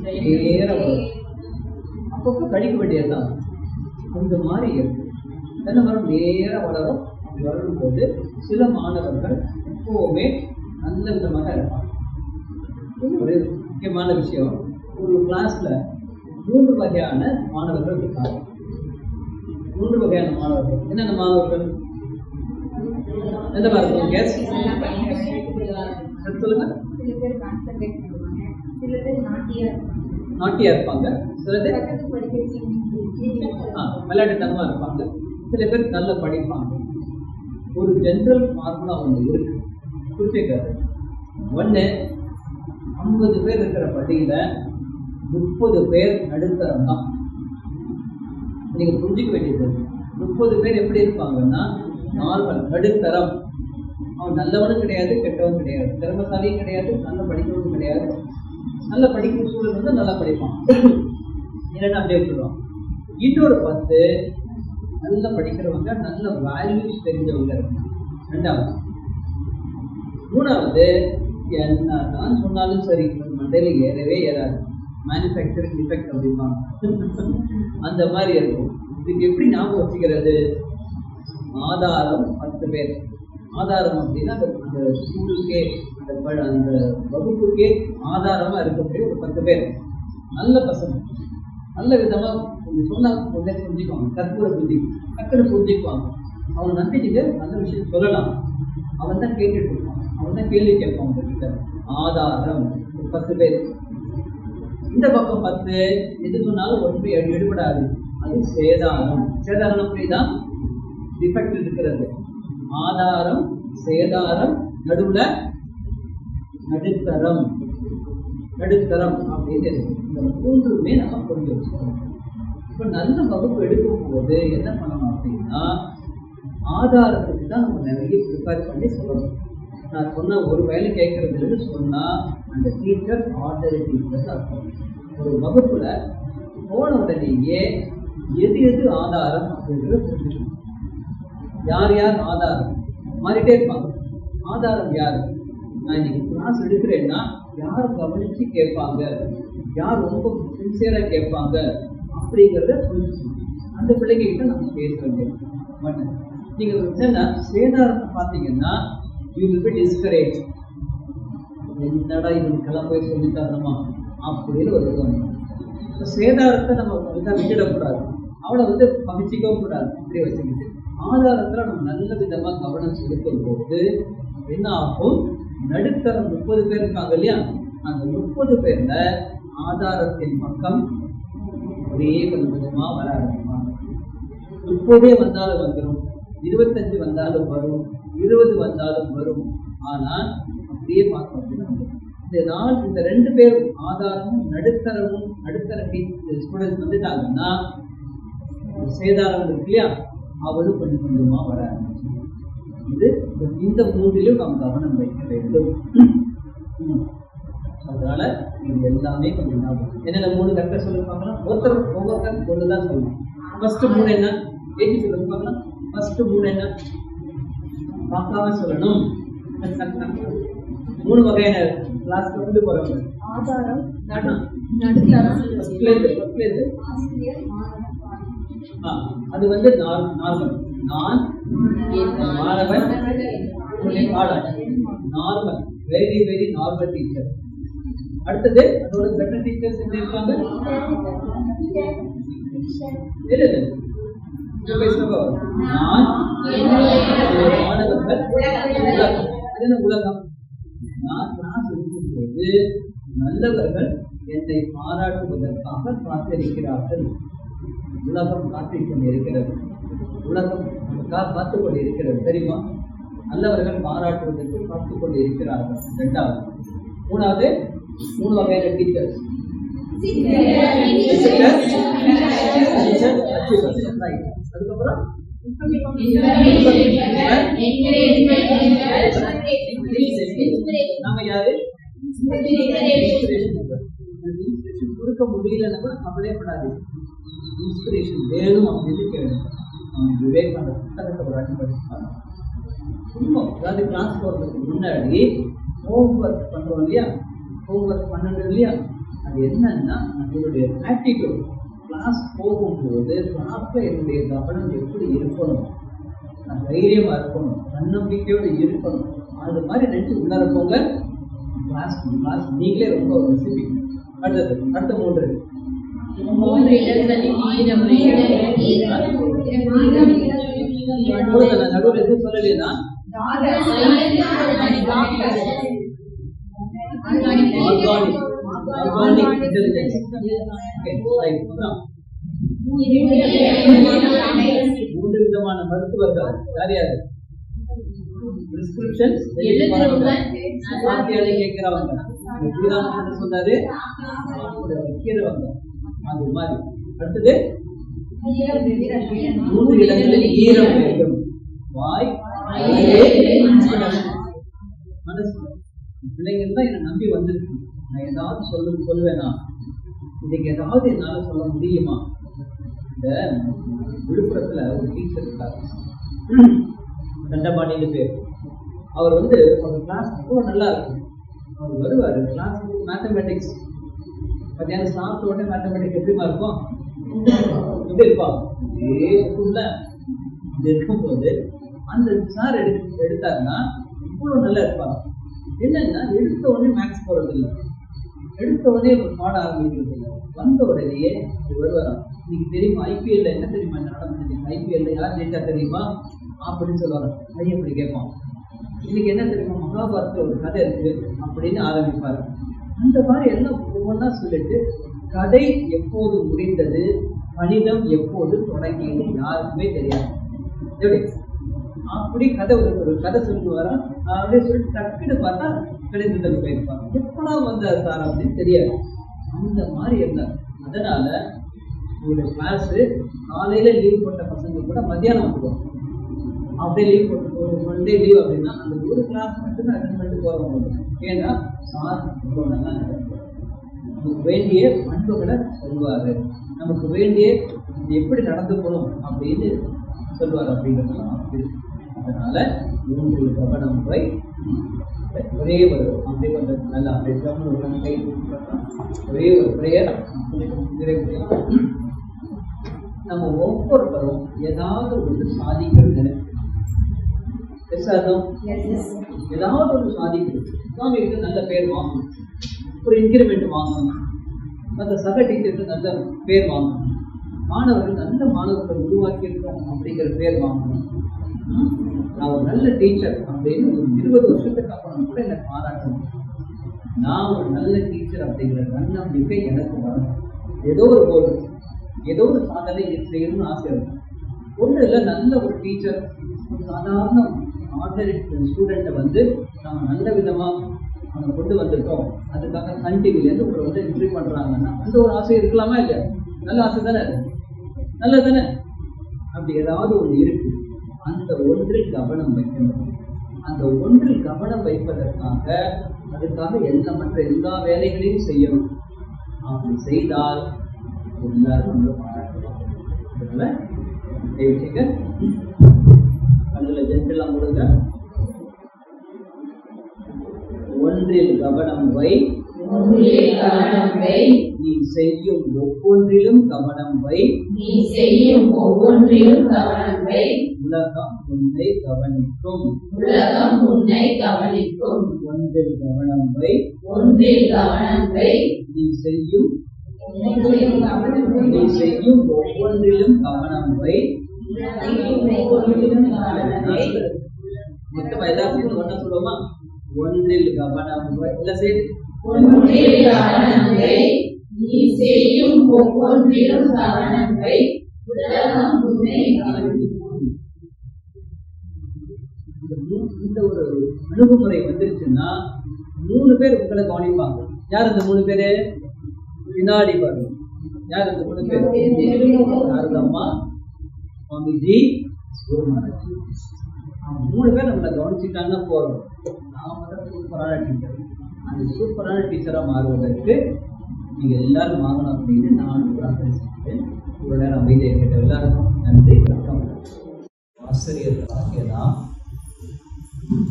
நேர வளரும். அப்பப்போ கடிக்க வேண்டியதுதான். அந்த மாதிரி இருக்கு. தென்னை மரம் நேர வளரும். அப்படி வளரும் போது சில மாணவர்கள் எப்பவுமே நல்ல விதமாக இருப்பாங்க. ஒரு முக்கியமான விஷயம், ஒரு கிளாஸ்ல 3 வகையான மாணவர்கள் இருக்காங்க. 3 வகையான மாணவர்கள். என்னென்ன மாணவர்கள்? எந்த மாதிரி இருக்கும்? கேஸ் சொல்லுங்க. நாட்டியா இருப்பாங்க, சில பேர் விளையாட்டுத்தனமா இருப்பாங்க, சில பேர் நல்லா படிப்பாங்க. ஒரு ஜெனரல் ஃபார்முலா ஒன்று இருக்கு, குறிச்சிக்காது. ஒன்று, 50 பேர் இருக்கிற பள்ளியில 30 பேர் நடுத்தரம் தான். நீங்க புரிஞ்சுக்க வேண்டியது, 30 பேர் எப்படி இருப்பாங்கன்னா நார்மல் நடுத்தரம். அவன் நல்லவனும் கிடையாது, கெட்டவன் கிடையாது, திறமைசாலியும் கிடையாது, நல்ல படிக்கிறவனும் கிடையாது. நல்ல படிக்கிற சூழல் நல்லா படிப்பான், இல்லைன்னா அப்படியே விட்டுருவான். இன்னொரு 10 நல்லா படிக்கிறவங்க, நல்ல வேல்யூஸ் தெரிஞ்சவங்க இருக்காங்க. 2வது. 3வது, என்னதான் சொன்னாலும் சரி மண்டையில ஏறவே ஏறாது, மேனுஃபேக்சரிங் டிஃபெக்ட் அப்படிம்பாங்க. அந்த மாதிரி இருக்கும். இதுக்கு எப்படி ஞாபகம் வச்சுக்கிறது? ஆதாரம் 10 பேர். ஆதாரம் அப்படின்னா அந்த ஸ்கூலுக்கே, அந்த வகுப்புக்கே ஆதாரமா இருக்கக்கூடிய ஒரு 10 பேர் நல்ல பசங்க. நல்ல விதமா சொன்னா புரிஞ்சுக்குவாங்க, கற்பூர புத்தி டக்குன்னு புரிஞ்சுக்குவாங்க. அவங்க நம்பிக்கிட்டு நல்ல விஷயம் சொல்லலாம். அவன் தான் கேட்டுட்டு இருப்பான், அவன் தான் கேள்வி கேட்பான் உங்ககிட்ட. ஆதாரம் 10 பேர். இந்த பக்கம் 10 எது சொன்னாலும் ஒன்று எடுபடாது, அது சேதாரம். சேதாரம் புரியுதா? டிஃபெக்ட் இருக்கிறது. ஆதாரம், சேதாரம், நடுவுல நடுத்தரம். நடுத்தரம் அப்படின்னு இந்த மூன்றுமே நம்ம புரிஞ்சு வச்சுக்கணும். இப்ப நல்ல வகுப்பு எடுக்கும் போது என்ன பண்ணணும் அப்படின்னா, ஆதாரத்துக்கு தான் நம்ம நிறைய ப்ரிப்பேர் பண்ணி சொல்லணும். நான் சொன்ன ஒரு வேலை கேட்கறதுன்னு சொன்னா அந்த டீச்சர் ஆர்டினரி டீச்சர் அர்த்தம். ஒரு வகுப்புல போன உடனேயே எது எது ஆதாரம் அப்படின்றத புரிஞ்சுக்கணும். யார் யார் ஆதாரம் மாறிட்டே இருப்பாங்க. ஆதாரம் யாரு? நான் இன்னைக்கு கிளாஸ் எடுக்கிறேன்னா யார் கவனிச்சு கேட்பாங்க, யார் ரொம்ப சின்சியரா கேட்பாங்க அப்படிங்கிறத புரிஞ்சுக்கணும். அந்த பிள்ளைகிட்ட நம்ம பேச வேண்டியது. நீங்க என்னன்னா சேதாரத்தை பார்த்தீங்கன்னா you will be discouraged. என்னடா இவனுக்கெல்லாம் போய் சொல்லி தரணுமா அப்படின்னு ஒரு இது. சேதாரத்தை நம்ம விட்டுடக்கூடாது, அவளை பகிச்சிக்கவும் கூடாது. அப்படி வச்சுக்கிட்டு ஆதாரத்துல நம்ம நல்ல விதமா கவனம் செலுத்தும் போது என்ன ஆகும்? நடுத்தரம் 30 பேர் இருக்காங்க இல்லையா, அந்த 30 பேர்ல ஆதாரத்தின் பக்கம் ஒரே கொஞ்சம் கொஞ்சமா வர ஆரம்பிப்பாங்க. 30 வந்தாலும் வந்துடும், 25 வந்தாலும் வரும், 20 வந்தாலும் வரும். ஆனால் அப்படியே பார்க்க அப்படின்னா இந்த 2 பேரும் ஆதாரமும் நடுத்தரமும் நடுத்தர ஸ்டூடெண்ட்ஸ் வந்துட்டாங்கன்னா சேதாரம் இருக்கு இல்லையா, அவளும் கொஞ்சம் கொஞ்சமா வர ஆரம்பிச்சு. இது இந்த மூன்றிலும் நாம் கவனம் வைக்க வேண்டும். அதனால இது எல்லாமே கொஞ்சம் என்னென்ன 3 கரெக்டா சொல்லி பார்க்கலாம். ஒவ்வொருத்தரும் ஒண்ணுதான் சொல்லணும். ஃபர்ஸ்ட் 3 என்ன ஏற்றி சொல்லி பார்க்கலாம். ஃபர்ஸ்ட் 3 என்ன பார்க்காம சொல்லணும். 3 வகையான கிளாஸ் கொண்டு போறோம்.
ஆதாரம்,
நடுத்தரம், அது நார்மல். நான் மாணவன் normal, very very normal teacher. அடுத்தது அதோட பெட்டர் டீச்சர்ஸ் என்ன இருக்காங்க? உலகம். நான் கிளாஸ் இருக்கும்போது நல்லவர்கள் என்னை பாராட்டுவதற்காக காத்திருக்கிறார்கள். உலகம் காத்துக் கொண்டிருக்கிறது. உலகம் காத்துக் கொண்டு இருக்கிறது, தெரியுமா? நல்லவர்கள் பாராட்டுவதற்கு காத்துக் கொண்டு இருக்கிறார்கள். 2வது. 3வது 3 வகையான டீச்சர்ஸ். அதுக்கப்புறம் நாம யாரு? கொடுக்க முடியலன்னா கூட கவலைப்படாது. இன்ஸ்பிரேஷன் வேணும் அப்படின்னு கேளுங்க. விவேகானந்த புத்தகத்தை ஒரு அடி படிப்பாங்க. அதாவது கிளாஸ் போறதுக்கு முன்னாடி ஹோம்ஒர்க் பண்றோம் இல்லையா, ஹோம்ஒர்க் பண்ணணும் இல்லையா, அது என்னன்னா நம்மளுடைய ஆட்டிடியூட். கிளாஸ் போகும்போது கிளாஸ்ல என்னுடைய கவனம் எப்படி இருக்கணும், நான் தைரியமா இருக்கணும், தன்னம்பிக்கையோடு இருக்கணும். அது மாதிரி நினைச்சு உள்ளார போங்க. கிளாஸ் நீங்களே ரொம்ப ரெசிபி. அடுத்த 3 நடுவில் எதுவும் சொல்லலையா? Organic intelligence. 3 விதமான மருத்துவர்கள். யார் யாரு? பிரிஸ்கிரிப்ஷன்ஸ் கேட்கிறவங்க, சொன்னாரு வைக்கிறவங்க. அது மாதிரி. அடுத்தது 3 இடங்களில் ஈரம் வேண்டும். வாய், மனசு. பிள்ளைங்கள் தான் என்னை நம்பி வந்திருக்கு. நான் ஏதாவது சொல்லுவேனா? இன்னைக்கு ஏதாவது என்னால சொல்ல முடியுமா? இந்த விழுப்புரத்துல ஒரு டீச்சர் இருக்காரு, தண்டபாணின்னு பேர். அவர் அவர் கிளாஸ் ரொம்ப நல்லா இருக்கும். அவர் வருவாரு கிளாஸ் மேத்தமெட்டிக்ஸ். மத்தியானம் சாப்பிட்ட உடனே மேத்தமெட்டிக்ஸ் எப்படிமா இருக்கும்? எப்படி இருப்பாங்க? இருக்கும்போது அந்த சார் எடுத்தாருன்னா இவ்வளவு நல்லா இருப்பாங்க. என்னன்னா எடுத்த உடனே மேக்ஸ் போறது இல்லை, எடுத்த உடனே பாட ஆரம்பிக்கிறது இல்லை. வந்த உடனேயே வருவாராம். இன்னைக்கு தெரியுமா ஐபிஎல்ல என்ன தெரியுமா நடந்தது? ஐபிஎல்ல யார் ஜெயிச்சா தெரியுமா அப்படின்னு சொல்லுவாங்க. பையன் அப்படி கேட்பான். இன்னைக்கு என்ன தெரியுமா, மகாபாரதத்துல ஒரு கதை இருக்கு அப்படின்னு ஆரம்பிப்பாரு. அந்த மாதிரி எல்லாம் ஒவ்வொன்றா சொல்லிட்டு கதை எப்போது முடிந்தது, கணிதம் எப்போது தொடங்கியது யாருக்குமே தெரியாது. எப்படி அப்படி கதை ஒரு கதை சொல்லுவாரா அப்படியே சொல்லிட்டு டக்குன்னு பார்த்தா கணிதத்தில் போயிருப்பாங்க. எப்படா வந்தார் சார் அப்படின்னு தெரியாது. அந்த மாதிரி இருந்தார். அதனால ஒரு கிளாஸ் காலையில லீவ் போட்ட பசங்க கூட மத்தியானம் வந்துடுவாங்க. அப்படியே லீவ் போட்டு ஒரு ஒன் டே லீவ் அப்படின்னா அந்த ஒரு கிளாஸ் மட்டும் அட்டன் பண்ணிட்டு போறவங்க. ஏன்னா சார் ரொம்ப நல்லா நடக்கும். நமக்கு வேண்டிய பண்புகளை சொல்லுவாரு, நமக்கு வேண்டிய எப்படி நடந்துக்கணும் அப்படின்னு சொல்லுவார் அப்படிங்கிறதுலாம் இருக்கு. அதனால உங்கள் கவனம் வை ஒரே ஒரு அப்படி கொஞ்சம் நல்லா அப்படி கை ஒரே ஒரு பிரேயர் நிறைவேற்றலாம். நம்ம ஒவ்வொருத்தரும் ஏதாவது ஒன்று சாதிக்கிறது நினைக்கிறோம். ஏதாவது ஒன்று சாதிக்கிறது. சுவாமிக்கு நல்ல பேர் வாங்கணும், ஒரு இன்கிரிமெண்ட் வாங்கணும், மற்ற சக டீச்சருக்கு நல்ல பேர் வாங்கணும், மாணவர்கள் நல்ல மாணவர்களை உருவாக்கியிருக்கோம் அப்படிங்கிற பேர் வாங்கணும். நான் ஒரு நல்ல டீச்சர் அப்படின்னு ஒரு 20 வருஷத்துக்கு அப்புறம் கூட எனக்கு பாராட்டணும். நான் ஒரு நல்ல டீச்சர் அப்படிங்கிற நம்பிக்கை எனக்கு வரணும். ஏதோ ஒரு கோல், ஏதோ ஒரு சாதனை செய்யணும்னு ஆசை இருக்கும். ஒன்றும் இல்லை, நல்ல ஒரு டீச்சர் ஒரு சாதாரண ஆர்டினரி ஸ்டூடெண்ட்டை வந்து நம்ம நல்ல விதமாக நம்ம கொண்டு வந்துட்டோம், அதுக்காக சன் டிவிலேருந்து ஒரு வந்து இன்டர்வியூ பண்ணுறாங்கன்னா அந்த ஒரு ஆசை இருக்கலாமா இல்லையா? நல்ல ஆசை தானே, நல்லது தானே. அப்படி ஏதாவது ஒன்று இருக்கு, அந்த ஒன்றில் கவனம் வைக்கணும். அந்த ஒன்றில் கவனம் வைப்பதற்காக அதுக்காக மற்ற எல்லா வேலைகளையும் செய்யணும். அப்படி செய்தால் எல்லாரும் நம்மளை பாராட்டுவாங்க. அதனால தயவுசெய்து கண்ணில் ஜென்டெல்லாம் கொடுங்க. ஒன்றில் கவனம் வை, நீ செய்யும் ஒவ்வொன்றிலும் கவனம் வை, உலகம் உன்னை கவனிக்கும், ஒன்றில் கவனம் வை, நீ செய்யும் ஒவ்வொன்றிலும் கவனம் வை. மொத்தமா எல்லாத்தையும் ஒண்ணா சொல்லுவோமா? ஒன்றில் கவனம் வை. எல்லாம் சரி,
நீ செய்யும் ஒவ்வொன்றிலும் கவனம் வை, உலகம் உன்னை
இந்த ஒரு அணுகுமுறை வந்துருச்சுன்னா 3 பேர் உங்களை கவனிப்பாங்க. யார் அந்த 3 பேரு? பின்னாடி பாருங்க. யார் அந்த 3 பேர்? அம்மா, சுவாமிஜி, குரு மகாராஜ். அவங்க 3 பேர் நம்மளை கவனிச்சுட்டாங்கன்னா போறோம். நான் மட்டும் சூப்பரான டீச்சர். அந்த சூப்பரான டீச்சரா மாறுவதற்கு நீங்க எல்லாரும் வாங்கணும் அப்படின்னு நான் பிரார்த்தனை. ஒரு நேரம் அமைதியை கேட்ட எல்லாருக்கும் நன்றி, வணக்கம். ஆசிரியர்களாகிய நாம்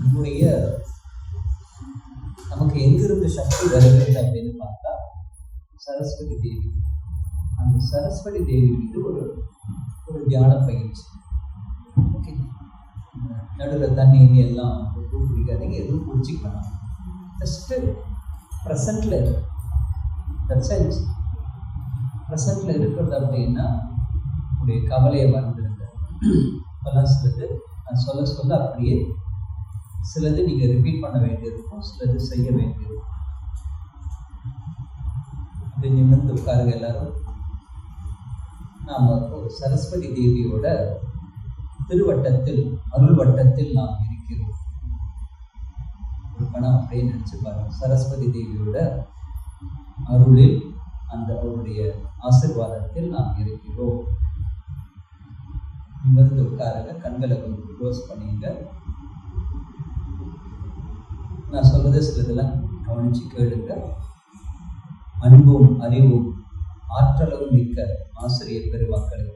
நம்முடைய நமக்கு எங்கிருந்து சக்தி வருகிறது அப்படின்னு பார்த்தா சரஸ்வதி தேவி. அந்த சரஸ்வதி தேவி மீது ஒரு தியான பயிற்சி. ஓகே, நடுவில் தண்ணி எல்லாம் குடிக்காதீங்க, எதுவும் குடிச்சிக்கலாம். ஜஸ்ட்டு ப்ரெசண்டில் இருக்கிறது அப்படின்னா உங்களுடைய கவலையை மறந்துடுங்க. இப்போல்லாம் சிலது நான் சொல்ல அப்படியே சிலது நீங்கள் ரிப்பீட் பண்ண வேண்டியிருக்கும், சிலது செய்ய வேண்டியிருக்கும். அப்படி நிமிர்ந்து உட்காருங்க எல்லாரும். நாம் ஒரு சரஸ்வதி தேவியோட திருவட்டத்தில், அருள் வட்டத்தில் நாம் இருக்கிறோம். ஒரு கணம் அப்படியே நினைச்சு பாருங்க. சரஸ்வதி தேவியோட அருளில், அந்த அவருடைய ஆசீர்வாதத்தில் நாம் இருக்கிறோம். நிமிர்ந்து உட்காருங்க, கண்களை கொஞ்சம் க்ளோஸ் பண்ணிங்க. நான் சொல்றது சிலதெல்லாம் கவனிச்சு கேளுங்க. அன்பும் அறிவும் ஆற்றலும் மிக்க ஆசிரியர் பெருமக்களே,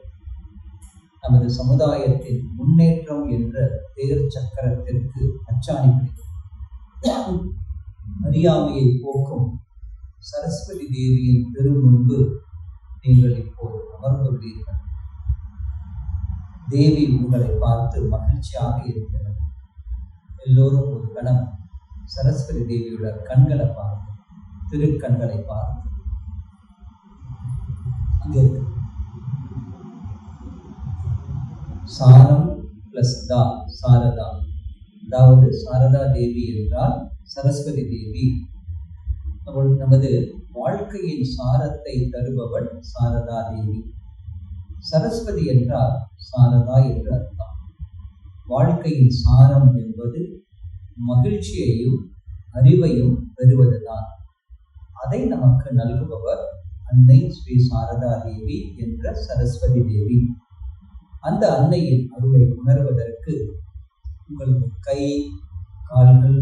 நமது சமுதாயத்தின் முன்னேற்றம் என்ற தேர் சக்கரத்திற்கு அச்சாணி பிடிக்கும் அறியாமையை போக்கும் சரஸ்வதி தேவியின் திருமுன்பு நீங்கள் இப்போது அமர்ந்துள்ளீர்கள். தேவி உங்களை பார்த்து மகிழ்ச்சியாக இருக்கிறது. எல்லோரும் ஒரு கணம் சரஸ்வதி தேவியோட கண்களை பாருங்க, திருக்கண்களை பாருங்க. அங்க இருக்கு சாரம் பிளஸ் தா, சாரதா. அதாவது சாரதா தேவி என்றால் சரஸ்வதி தேவி. நமது வாழ்க்கையின் சாரத்தை தருபவள் சாரதா தேவி. சரஸ்வதி என்றால் சாரதா என்று அர்த்தம். வாழ்க்கையின் சாரம் என்பது மகிழ்ச்சியையும் அறிவையும் பெறுவதுதான். அதை நமக்கு நல்குபவர் அன்னை ஸ்ரீ சாரதா தேவி என்ற சரஸ்வதி தேவி. அந்த அன்னையின் அருளை உணர்வதற்கு உங்களுக்கு கை, கால்கள்,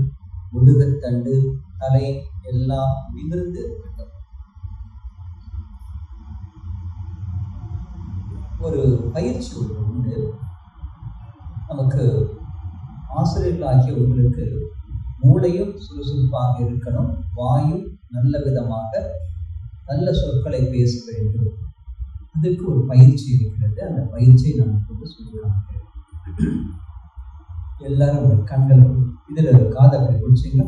முதுகத்தண்டு, தலை எல்லாம் நிமிர்ந்து இருக்கட்டும். ஒரு பயிற்சி உண்டு. நமக்கு ஆசிரியர்களாகிய உங்களுக்கு மூளையும் சுறுசுறுப்பாக இருக்கணும், வாயும் நல்ல விதமாக நல்ல சொற்களை பேச வேண்டும். அதுக்கு ஒரு பயிற்சி இருக்கிறது. அந்த பயிற்சியை நான் கொண்டு சொல்லுவாங்க. எல்லாரும் ஒரு கண்கள் இதுல காதை பிடிச்சிங்க.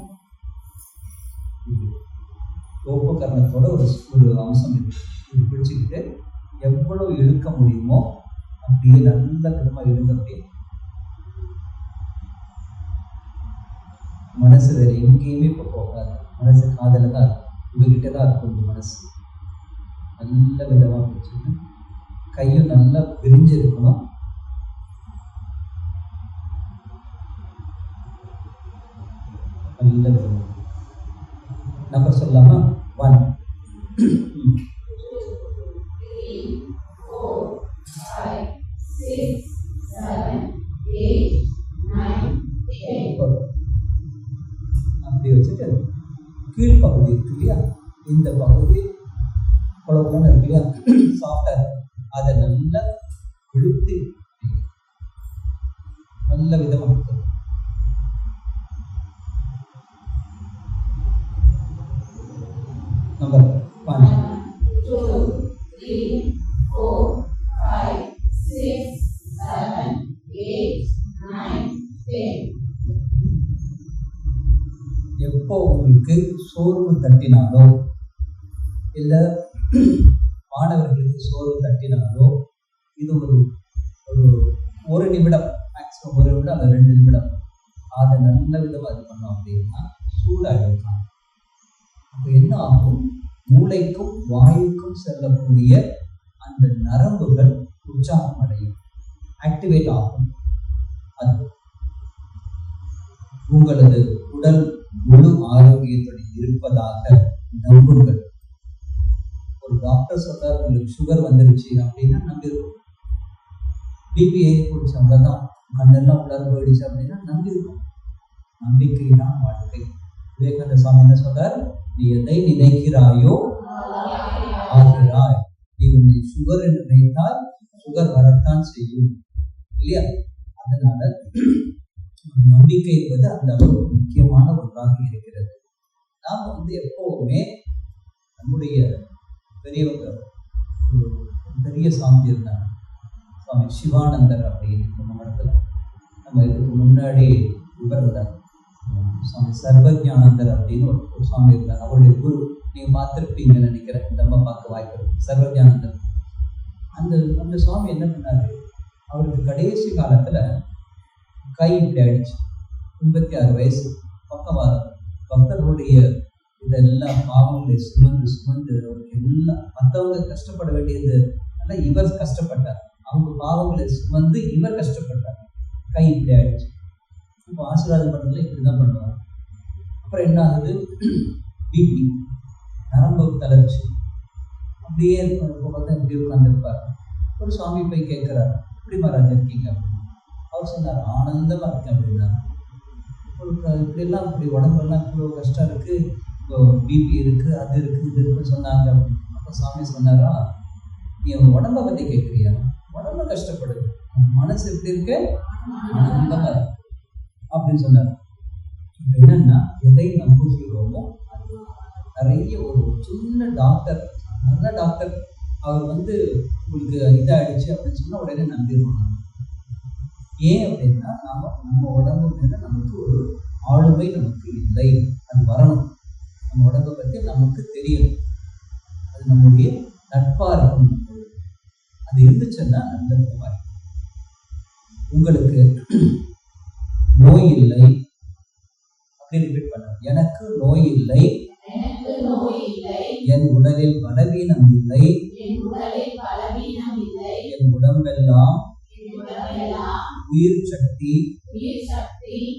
கோபகரணத்தோட ஒரு அம்சம் இருக்கு. இது பிடிச்சிக்கிட்டு எவ்வளவு இழுக்க முடியுமோ அப்படியே நல்ல விதமா இழுங்க. அப்படியே மனசு வேற எங்கேயுமே இப்போ போகாது. மனசு காதல தான் இருக்கும், உங்ககிட்ட தான் இருக்கும். இந்த மனசு நல்ல விதமா பிடிச்சிட்டு கையும் நல்லா விரிஞ்சு இருக்கணும். நல்ல விதமா நம்பர் சொல்லலாமா? 1 2 3 4 5 6 7 8 9 10. அப்படி வச்சுட்டு கீழ்ப்பகுதி இருக்கு இல்லையா, இந்த பகுதி குழப்பம்னு இருக்கு இல்லையா, சாஃப்டா அதை நல்லா இழுத்து நல்ல விதமாக இருக்கு. நம்பர் 1 2 3 4 5 6 7 8 9 10. எப்போ உங்களுக்கு சோர்வு தட்டினாலோ இல்லை மாணவர்களுக்கு சோர்வு தட்டினாலோ இது ஒரு நிமிடம், மேக்ஸிமம் 1 நிமிடம் அல்லது 2 நிமிடம் அதை நல்ல விதமாக இது பண்ணோம் அப்படின்னா சூடாகிடலாம். அப்போ என்ன ஆகும்? மூளைக்கும் வாயுக்கும் செல்லக்கூடிய அந்த நரம்புகள் உற்சாகம் அடையும், ஆக்டிவேட் ஆகும். அது உங்களது உடல் முழு ஆரோக்கியத்துடன் இருப்பதாக நம்புங்கள். ஒரு டாக்டர் சொல்றாரு உங்களுக்கு சுகர் வந்துருச்சு அப்படின்னா நம்பியிருக்கும். பிபி ஏறி போயிடுச்சு அவ்வளவுதான், கண்ணெல்லாம் உள்ளார போயிடுச்சு அப்படின்னா நம்பியிருக்கும். நம்பிக்கை தான் வாழ்க்கை. விவேகானந்த சுவாமி என்ன சொல்றார்? நீ எதை நினைக்கிறாயோ ஆகிறாய். நீ உன்னை சுகர் என்று நினைத்தால் சுகர் வரத்தான் செய்யும் இல்லையா? அதனால நம்பிக்கை என்பது அந்த அளவு முக்கியமான ஒன்றாக இருக்கிறது. நாம் எப்பவுமே நம்முடைய பெரியவங்க, பெரிய சாமி இருந்தாங்க, சுவாமி சிவானந்தர் அப்படின்னு நம்ம இடத்துல. நம்ம இதுக்கு முன்னாடி இவர் தான் சுவாமி சர்வஜானந்தர் அப்படின்னு ஒரு சுவாமி இருந்தாங்க. அவருடைய குரு நீங்க பார்த்துருப்பீங்கன்னு நினைக்கிறேன், நம்ம பார்க்க வாய்ப்பு இருக்கு. சர்வஜானந்தர் அந்த சுவாமி என்ன பண்ணாரு? அவருக்கு கடைசி காலத்துல கை இப்படி ஆயிடுச்சு, 56 வயசு, பக்கவாதம். பக்தர்களுடைய இதெல்லாம் பாவங்களை சுமந்து அவருக்கு எல்லாம் மற்றவங்க கஷ்டப்பட வேண்டியது எல்லாம் இவர் கஷ்டப்பட்டார். அவங்க பாவங்களை சுமந்து இவர் கஷ்டப்பட்டார். கை இப்படி ஆயிடுச்சு. இப்போ ஆசீர்வாதம் பண்ணதுல இப்படிதான் பண்ணுவாங்க. அப்புறம் என்ன ஆகுது? பிபி, நரம்பு தளர்ச்சி, அப்படியே பார்த்தா இப்படி உட்காந்துருப்பார். ஒரு சுவாமி போய் கேட்கிறார், இப்படி மகாராஜா இருக்கீங்க அப்படின்னு. அவர் சொன்னார், ஆனந்தமா இருக்கேன் அப்படின்னா. இப்படிலாம் இப்படி உடம்பெல்லாம் இவ்வளோ கஷ்டம் இருக்கு, இப்போ பிபி இருக்கு, அது இருக்கு, இது இருக்குன்னு சொன்னாங்க அப்படின்னு. அப்போ சாமி சொன்னாரா, நீ உங்க உடம்பை பத்தி கேட்குறியா? உடம்பு கஷ்டப்படுது, மனசு எப்படி இருக்கு? ஆனந்தமா இருக்கு அப்படின்னு சொன்னார். என்னன்னா எதை நம்புகிறோமோ நிறைய ஒரு சின்ன டாக்டர், நல்ல டாக்டர், அவர் உங்களுக்கு இதாகிடுச்சு அப்படின்னு சொன்னா உடனே நம்பிடுவோம். ஏன் அப்படின்னா நம்ம உடம்பு மேல நமக்கு ஒரு ஆளுமை நமக்கு இல்லை. அது வரணும். நம்ம உடம்பை பற்றி நமக்கு தெரியணும். அது நம்முடைய நட்பா இருக்கணும். அது இருந்துச்சுன்னா நல்ல விதமாக. உங்களுக்கு நோய் இல்லை அப்படி ரிப்பீட் பண்ண, எனக்கு நோய் இல்லை, என் உடலில் பலவீனம் இல்லை, என் உடம்பெல்லாம் உயிர் சக்தி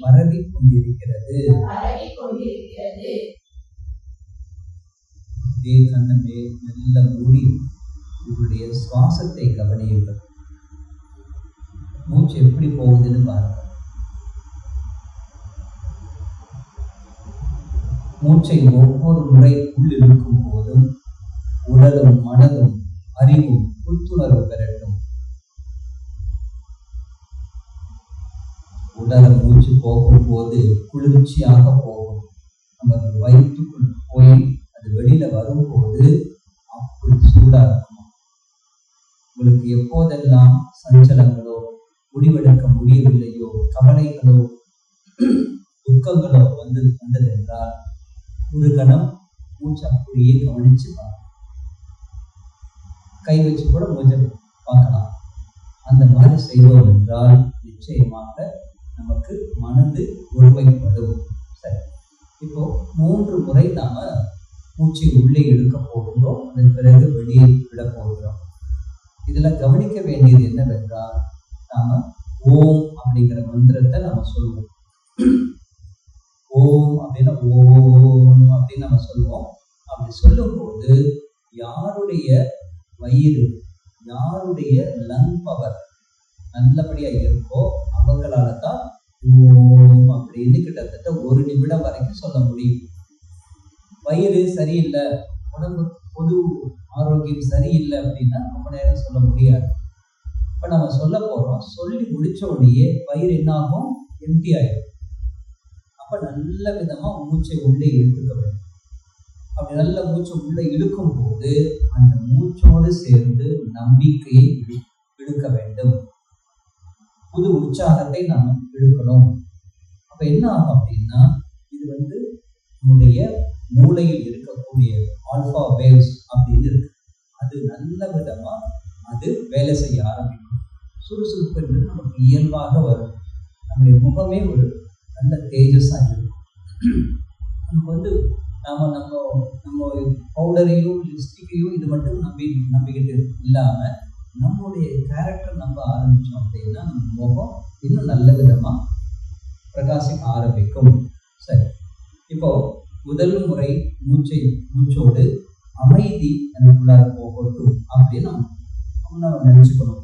பரவி கொண்டிருக்கிறது. கண்ணமே மெல்ல மூடி உங்களுடைய சுவாசத்தை கவனியுங்கள். மூச்சு எப்படி போகுதுன்னு பாருங்க. மூச்சை ஒவ்வொரு முறை உள்ளிழுக்கும் போதும் உடலும் மனதும் அறிவும் புத்துணர்வு பெறட்டும். உடல மூச்சு போகும் போது குளிர்ச்சியாக போகும். நமது வயிற்றுக்குள் போய் அது வெளியில வரும்போது அப்படி சூடா இருக்கும். உங்களுக்கு எப்போதெல்லாம் சஞ்சலங்களோ, முடிவெடுக்க முடியவில்லையோ, கவலைகளோ, துக்கங்களோ வந்ததென்றால் ஒரு கணம் மூச்சு அப்படியே கவனிச்சு பார்க்கலாம். கை வச்சு கூட மூச்சை பார்க்கலாம். அந்த மாதிரி செய்தோம் என்றால் நிச்சயமாக நமக்கு மனது ஒருமைப்படும். சரி, இப்போ 3 முறை நாம மூச்சை உள்ளே இழுக்க போகிறோம், அதன் பிறகு வெளியே விட போகிறோம். இதுல கவனிக்க வேண்டியது என்னவென்றால், நாம ஓம் அப்படிங்கிற மந்திரத்தை நாம சொல்லுவோம். ஓம் அப்படின்னா ஓம் அப்படின்னு நம்ம சொல்லுவோம். அப்படி சொல்லும் போது யாருடைய வயிறு, யாருடைய லங் பவர் நல்லபடியா இருக்கோ அவங்களால தான் ஓம் அப்படின்னு கிட்டத்தட்ட 1 நிமிடம் வரைக்கும் சொல்ல முடியும். வயிறு சரியில்லை, உடம்பு பொது ஆரோக்கியம் சரியில்லை அப்படின்னா ரொம்ப நேரம் சொல்ல முடியாது. இப்ப நம்ம சொல்ல போறோம், சொல்லி முடிச்ச உடனே வயிறு என்ன ஆகும்? எம்டி ஆயிடும். அப்ப நல்ல விதமா மூச்சை உள்ளே இழுத்துக்க வேண்டும். அப்படி நல்ல மூச்சை உள்ளே இழுக்கும் போது அந்த மூச்சோடு சேர்ந்து நம்பிக்கையை இழுக்க வேண்டும். புது உற்சாகத்தை நாம் இழுக்கணும். அப்ப என்ன ஆகும் அப்படின்னா, இது நம்முடைய மூளையில் இருக்கக்கூடிய ஆல்பா வேவ்ஸ் அப்படின்னு இருக்கு. அது நல்ல விதமா அது வேலை செய்ய ஆரம்பிக்கும். சுறுசுறுப்பு என்பது நமக்கு இயல்பாக வரும். நம்முடைய முகமே ஒரு நல்ல தேஜஸா இருக்கும். நமக்கு நாம நம்ம பவுடரையும் லிப்ஸ்டிக்கையும் இது மட்டும் நம்பிக்கிட்டு இல்லாம நம்முடைய கேரக்டர் நம்ப ஆரம்பிச்சோம் அப்படின்னா நம்ம முகம் இன்னும் நல்ல விதமா பிரகாசிக்க ஆரம்பிக்கும். சரி, இப்போ முதல் முறை மூச்சோடு அமைதி எனக்குள்ளார போகட்டும் அப்படின்னு நம்ம நினைச்சுக்கணும்.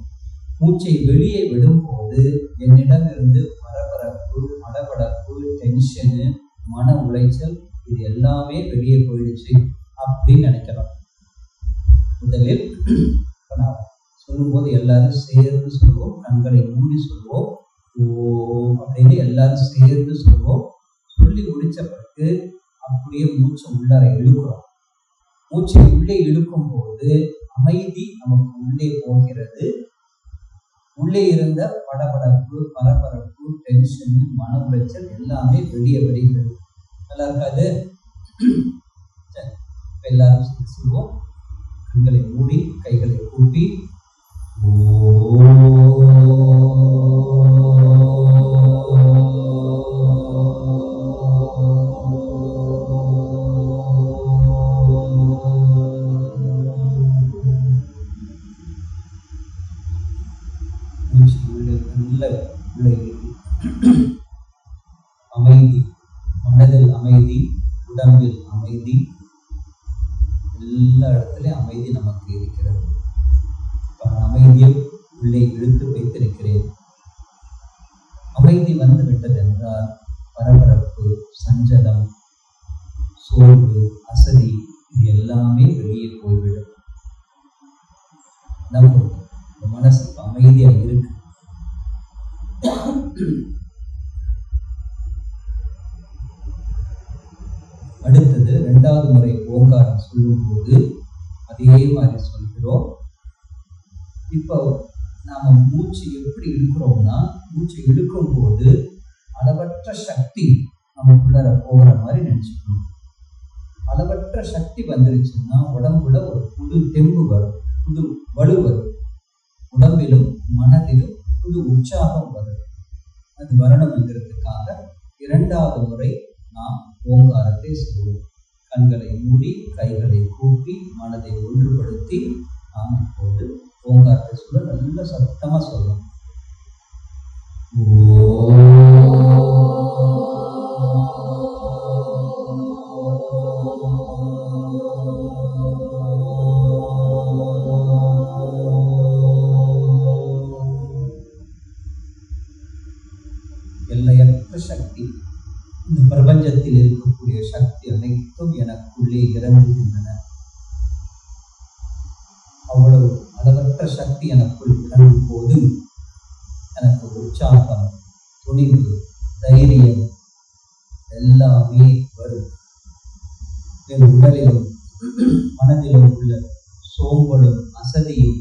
மூச்சை வெளியே விடும்போது என்னிடமிருந்து பரபரப்பு, மடபடப்பு, டென்ஷனு, மன உளைச்சல் இது எல்லாமே வெளியே போயிடுச்சு அப்படின்னு நினைக்கிறோம். முதலில் நான் சொல்லும்போது எல்லாரும் சேர்ந்து சொல்லுவோம், கண்களை மூடி சொல்லுவோம், ஓம் அப்படின்னு எல்லாரும் சேர்ந்து சொல்லுவோம். சொல்லி முடிச்ச பிறகு அப்படியே மூச்சை உள்ளார இழுக்கிறோம். மூச்சை உள்ளே இழுக்கும் போது அமைதி நமக்கு உள்ளே போகிறது. உள்ளே இருந்த படபடப்பு, பரபரப்பு, டென்ஷன், மன உளைச்சல் எல்லாமே வெளியே வருகிறது. நல்லா இருக்காது? எல்லாரும் சொல்லுவோம், கண்களை மூடி கைகளை கூப்பி அமைதி, மனதில் அமைதி, உடம்பில் அமைதி, எல்லா இடத்துலையும் அமைதி நமக்கு இருக்கிறது. அமைதியை உள்ளே இழுத்து வைத்திருக்கிறேன். அமைதி வந்து விட்டது என்றால் பரபரப்பு, சஞ்சலம், சோர்வு, அசதி இது எல்லாமே வெளியே போய்விடும். நம்ம மனசு அமைதியா இருக்கு. அடுத்தது 2வது முறை ஓங்காரம் சொல்லும் போது அதே மாதிரி சொல்கிறோம். இப்போ நாம மூச்சு எப்படி இழுக்கிறோம்னா, மூச்சு இழுக்கும் போது அளவற்ற சக்தி நமக்குள்ளார போகிற மாதிரி நினைச்சுக்கணும். அளவற்ற சக்தி வந்துருச்சுன்னா உடம்புல ஒரு புது தெம்பு வரும், புது வலு வரும். உடம்பிலும் மனதிலும் புது உற்சாகம் வரும். அது வரணுங்கிறதுக்காக 2வது முறை நாம் ஓங்காரத்தை சொல்வோம். கண்களை மூடி கைகளை கூப்பி மனதை ஒன்றுபடுத்தி நாம் இப்போது ஓங்காரத்தை சொல்ல நல்ல சக்தி எனக்குள் கலரும் போது எனக்கு உற்சாகம், துணிவு, தைரியம் எல்லாமே வரும். என் உடலிலும் மனதிலும் உள்ள சோம்பலும், அசதியும்,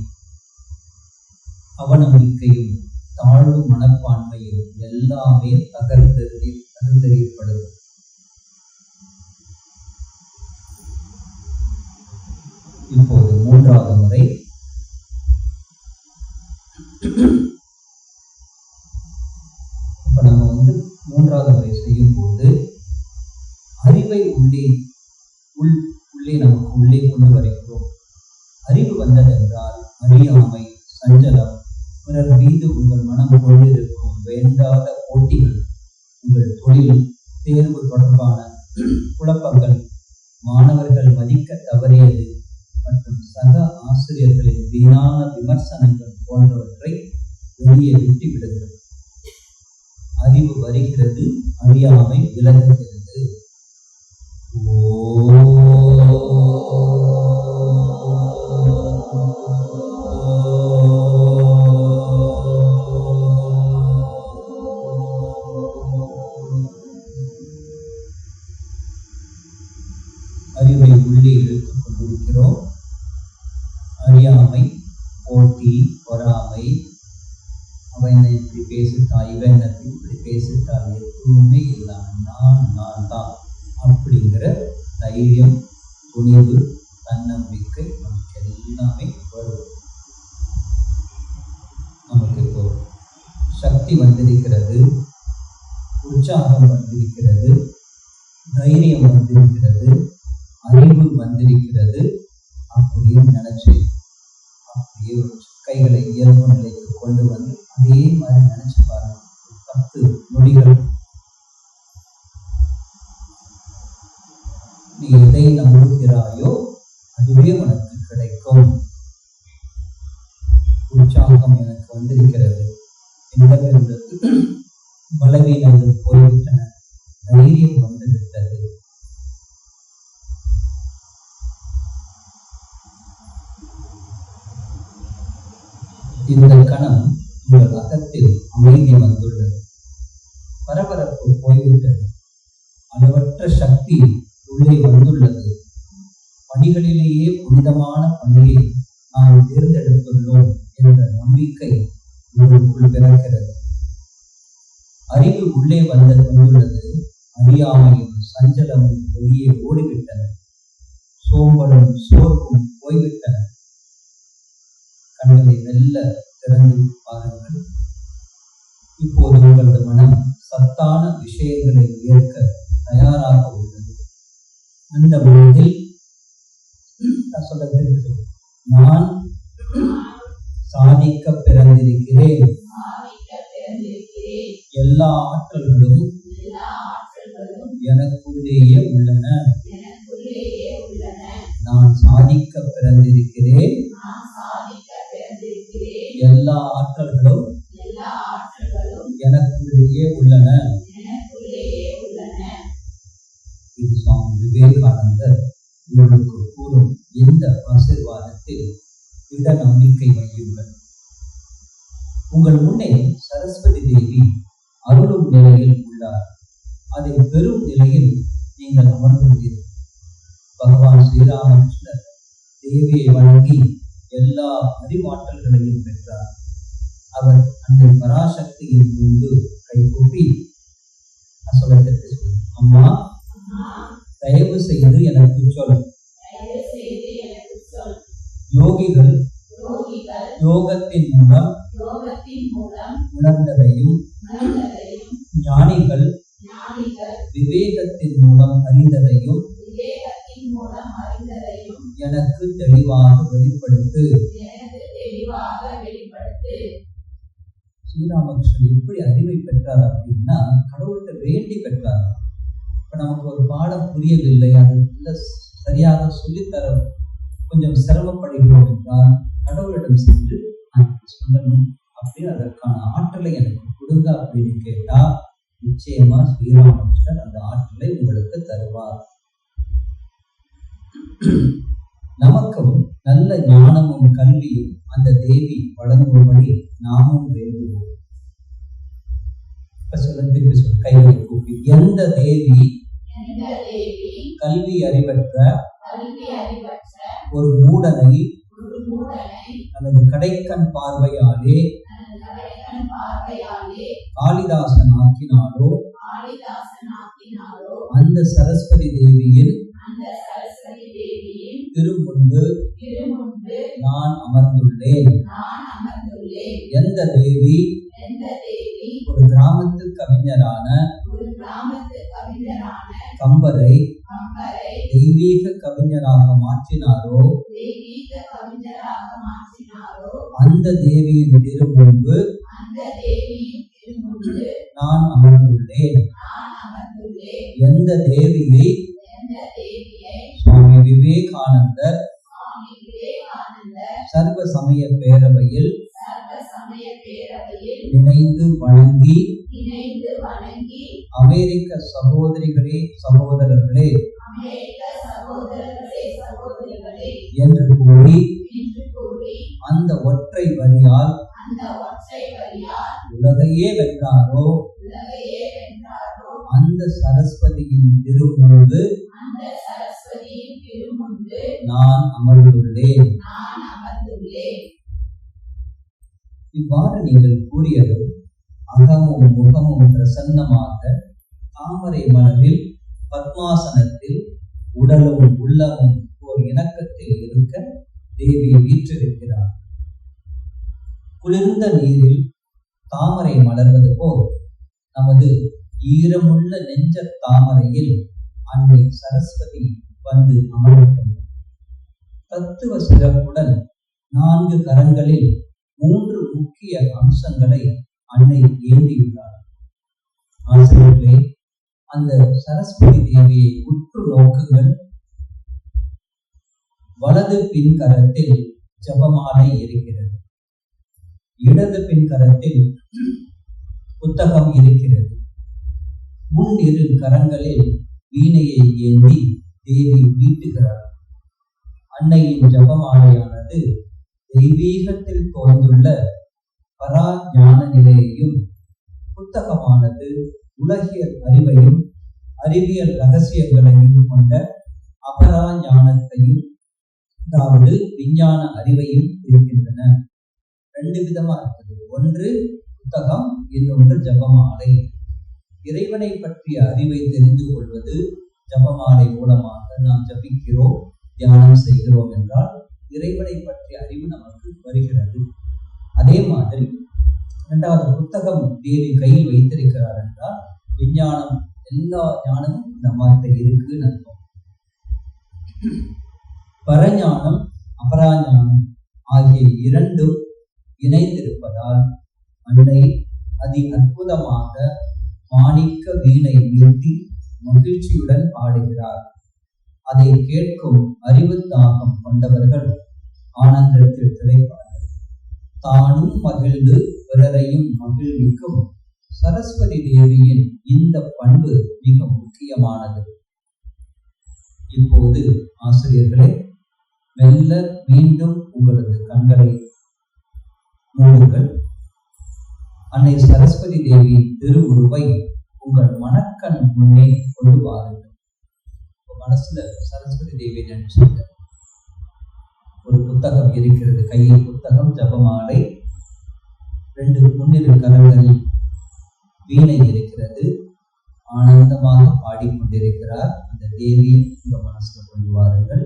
அவநம்பிக்கையும், தாழ்வு மனப்பான்மையும் எல்லாமே தகர்த்தெறியப்படுது. இப்போது மூன்றாவது முறை. இப்ப நம்ம மூன்றாவது முறை செய்யும் போது அறிவை உள்ளே நமக்கு உள்ளே கொண்டு வருகிறோம். அறிவு வந்ததென்றால் அறியாமை, சஞ்சலம், பிறர் மீது உங்கள் மனம் கொண்டிருக்கும் வேண்டாத போட்டிகள், உங்கள் தொழில், தேர்வு தொடர்பான குழப்பங்கள், மாணவர்கள் மதிக்க தவறியது மற்றும் சக ஆசிரியர்களின் வீணான விமர்சனங்கள் போன்றவற்றை வெளியே விட்டு விடுங்கள். அறிவு வருகிறது, அறியாமை விலகுகிறது. அறிவை உள்ளே இழுத்துக் கொண்டிருக்கிறோம். அறியாமை, போட்டி, பொறாமை, அவன் இப்படி பேசிட்டா, இவன் இப்படி பேசிட்டா, எதுவுமே இல்லாம நான் தான் அப்படிங்கிற தைரியம், துணிவு, தன்னம்பிக்கை நமக்கு எல்லாமே வரும். நமக்கு இப்போ சக்தி வந்திருக்கிறது, உற்சாகம் வந்திருக்கிறது, தைரியம் வந்திருக்கிறது, அறிவு வந்திருக்கிறது. அப்படியே நினைச்சு அப்படியே கைகளை இயல்பு நிலைக்கு கொண்டு வந்து அதே மாதிரி நினைச்சு பாருங்க. 10 நொடிகள் நீ எதை நம்புகிறாயோ அதுவே உனக்கு கிடைக்கும். உற்சாகம் எனக்கு வந்திருக்கிறது, என்னிடமிருந்து பலவீனங்கள் போய்விட்டன, தைரியம் வந்துவிட்டது. இந்த கணம் உங்கள் அகத்தில் அமைதி வந்துள்ளது, பரபரப்பு போய்விட்டது, அளவற்ற சக்தி உள்ளே வந்துள்ளது. பணிகளிலேயே புனிதமான பணியை நாம் தேர்ந்தெடுத்துள்ளோம் என்ற நம்பிக்கை உங்களுக்குள் பிறக்கிறது. அறிவு உள்ளே வந்துள்ளது, அறியாமையும் சஞ்சலமும் வெளியே ஓடிவிட்டன, சோம்பலும் சோர்வும் போய்விட்டன. கண்களை மெல்ல திறந்து பாருங்கள். இப்போது உங்களது மனம் சத்தான விஷயங்களை ஏற்க தயாராக உள்ளது. அந்த மனதில் நான் சொல்ல தெரிவித்தோம், நான் சாதிக்க பிறந்திருக்கிறேன், எல்லா ஆற்றல்களும் எனக்குள்ளேயே உள்ளன, நான் சாதிக்க பிறந்திருக்கிறேன், எல்லா ஆற்றல்களும் எனக்குள்ளேயே உள்ளன. இது சுவாமி விவேகானந்தர் உங்களுக்கு கூறும் இந்த ஆசீர்வாதத்தில் திட நம்பிக்கை வையுங்கள். உங்கள் முன்னே சரஸ்வதி தேவி அருளும் நிலையில் உள்ளார். அதை பெறும் நிலையில் நீங்கள் அமர்ந்துள்ளீர்கள். பகவான் ஸ்ரீராமகிருஷ்ணர் தேவியை வணங்கி எல்லா அறிவாற்றல்களையும் பெற்றார். அவர் அந்த பராசக்தியின் முன்பு கைகூப்பி சொல்லத்திற்கு அம்மா, தயவு செய்து எனக்கு சொல். யோகிகள் யோகத்தின் மூலம் உணர்ந்ததையும் ஞானிகள் விவேகத்தின் மூலம் அறிந்ததையும் எனக்கு தெளிவாக வெளிப்படுத்து. ஸ்ரீராமகிருஷ்ணன் எப்படி அறிவை பெற்றார் அப்படின்னா, கடவுள்கிட்ட வேண்டி பெற்றார். இப்ப நமக்கு ஒரு பாடம் புரியவில்லை, அது சரியாக சொல்லித்தர கொஞ்சம் சிரமப்படுகிறோம் என்றால் கடவுளிடம் சென்று சொல்லணும், அப்படின்னு அதற்கான ஆற்றலை எனக்கு கொடுங்க அப்படின்னு கேட்டா நிச்சயமா ஸ்ரீராமகிருஷ்ணன் அந்த ஆற்றலை உங்களுக்கு தருவார். நமக்கும் நல்ல ஞானமும் கல்வியும் அந்த அந்த தேவி வழங்கும்படி நாமும் வேண்டுவோம். திருப்பி சொல், கைகளை கூப்பி. எந்த தேவி கல்வி அறிவற்ற ஒரு மூடனை அல்லது கடைக்கண் பார்வையாலே காளிதாசன் ஆக்கினாலோ அந்த சரஸ்வதி தேவியின் திருமுன்பு நான் அமர்ந்துள்ளேன். எந்த தேவி ஒரு கிராமத்து கவிஞரான கம்பரை தெய்வீக கவிஞராக மாற்றினாரோ அந்த தேவியின் திருமுன்பு நான் அமர்ந்துள்ளேன். எந்த தேவியை சுவாமி விவேகானந்தர் சர்வ சமய பேரவையில் இணைந்து வணங்கி அமெரிக்க சகோதரிகளே சகோதரர்களே என்று கூறி அந்த ஒற்றை வரியால் உலகையே வென்றாரோ அந்த சரஸ்வதியின் திருமுன்பு நான் அமர்ந்துள்ளேன். இவ்வாறு நீங்கள் கூறியது அகமும் முகமும் பிரசன்னமாக தாமரை மலரில் பத்மாசனத்தில் உடலும் உள்ளமும் ஒரு இணக்கத்தில் இருக்க தேவி வீற்றிருக்கிறார். குளிர்ந்த நீரில் தாமரை மலர்வது போல் நமது ஈரமுள்ள நெஞ்ச தாமரையில் அன்னை சரஸ்வதி வந்து அமரட்டும். தத்துவ சிறப்புடன் 4 கரங்களில் 3 முக்கிய அம்சங்களை அன்னை ஏந்தியுள்ளார். ஆசிரியர்களே, அந்த சரஸ்வதி தேவியை உற்று நோக்குங்கள். வலது பின்கரத்தில் ஜபமாலை இருக்கிறது, இடது பின்கரத்தில் புத்தகம் இருக்கிறது. முன் 2 கரங்களில் வீணையை ஏந்தி தேவி மீட்டுகிறார். அன்னையின் ஜபமாலையானது தெய்வீகத்தில் தோன்றுள்ள பரா ஞான நிலையையும், புத்தகமானது உலகியல் அறிவையும் அறிவியல் ரகசியங்களையும் கொண்ட அபரா ஞானத்தையும், அதாவது விஞ்ஞான அறிவையும் இருக்கின்றன. 2 விதமா இருக்குது. ஒன்று புத்தகம், இன்னொன்று ஜபமாலை. இறைவனை பற்றிய அறிவை தெரிந்து கொள்வது ஜபமாலை மூலமாக நாம் ஜபிக்கிறோம், தியானம் செய்கிறோம் என்றால் இறைவனை பற்றிய அறிவு நமக்கு வருகிறது. அதே மாதிரி 2வது புத்தகம் தேவி கையில் வைத்திருக்கிறார் என்றால் விஞ்ஞானம், எல்லா ஞானமும் இந்த மாதிரி இருக்குன்னு அர்த்தம். பரஞானம் அபராஞானம் ஆகிய 2ம் இணைந்திருப்பதால் அன்னை அதி அற்புதமாக மாணிக்க வீணை மீட்டி மகிழ்ச்சியுடன் பாடுகிறார். அதை கேட்கும் அறிவு தாகம் கொண்டவர்கள் ஆனந்தத்தில் திளைப்பார்கள். தானும் மகிழ்ந்து பிறரையும் மகிழ்விக்கும் சரஸ்வதி தேவியின் இந்த பண்பு மிக முக்கியமானது. இப்போது ஆசிரியர்களே, மெல்ல மீண்டும் உங்களது கண்களை மூடுங்கள். அன்னை சரஸ்வதி தேவியின் திருவுருவை உங்கள் மனக்கண் முன்னே கொண்டு வாருங்கள். மனசுல சரஸ்வதி தேவி நினைச்சுங்க. ஒரு புத்தகம் இருக்கிறது, கையில் புத்தகம், ஜபமாலை, 2 முன்னிரு கரங்களில் வீணை இருக்கிறது. ஆனந்தமாக பாடிக்கொண்டிருக்கிறார். அந்த தேவியை உங்க மனசுல கொண்டு வாருங்கள்.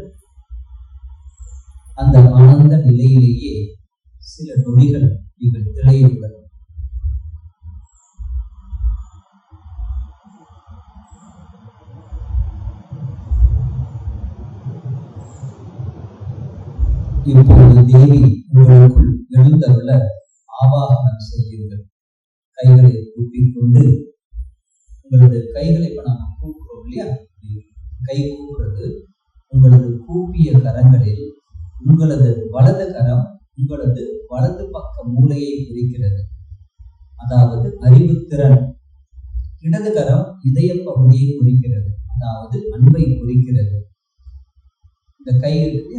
அந்த ஆனந்த நிலையிலேயே சில நொடிகள் நீங்கள் திளையுங்கள். இப்போது தேவி உங்களுக்குள் எழுந்தருள ஆவாகனம் செய்யுங்கள். கைகளை கூப்பிக்கொண்டு உங்களது கைகளை இப்ப நாம கூப்பிடுறோம் இல்லையா, கை கூப்புறது உங்களது கூப்பிய கரங்களில் உங்களது வலது கரம் உங்களது வலது பக்க மூளையை குறிக்கிறது, அதாவது அறிவுத்திறன். இடது கரம் இதய பகுதியை குறிக்கிறது, அதாவது அன்பை குறிக்கிறது. இந்த கை இருக்கு,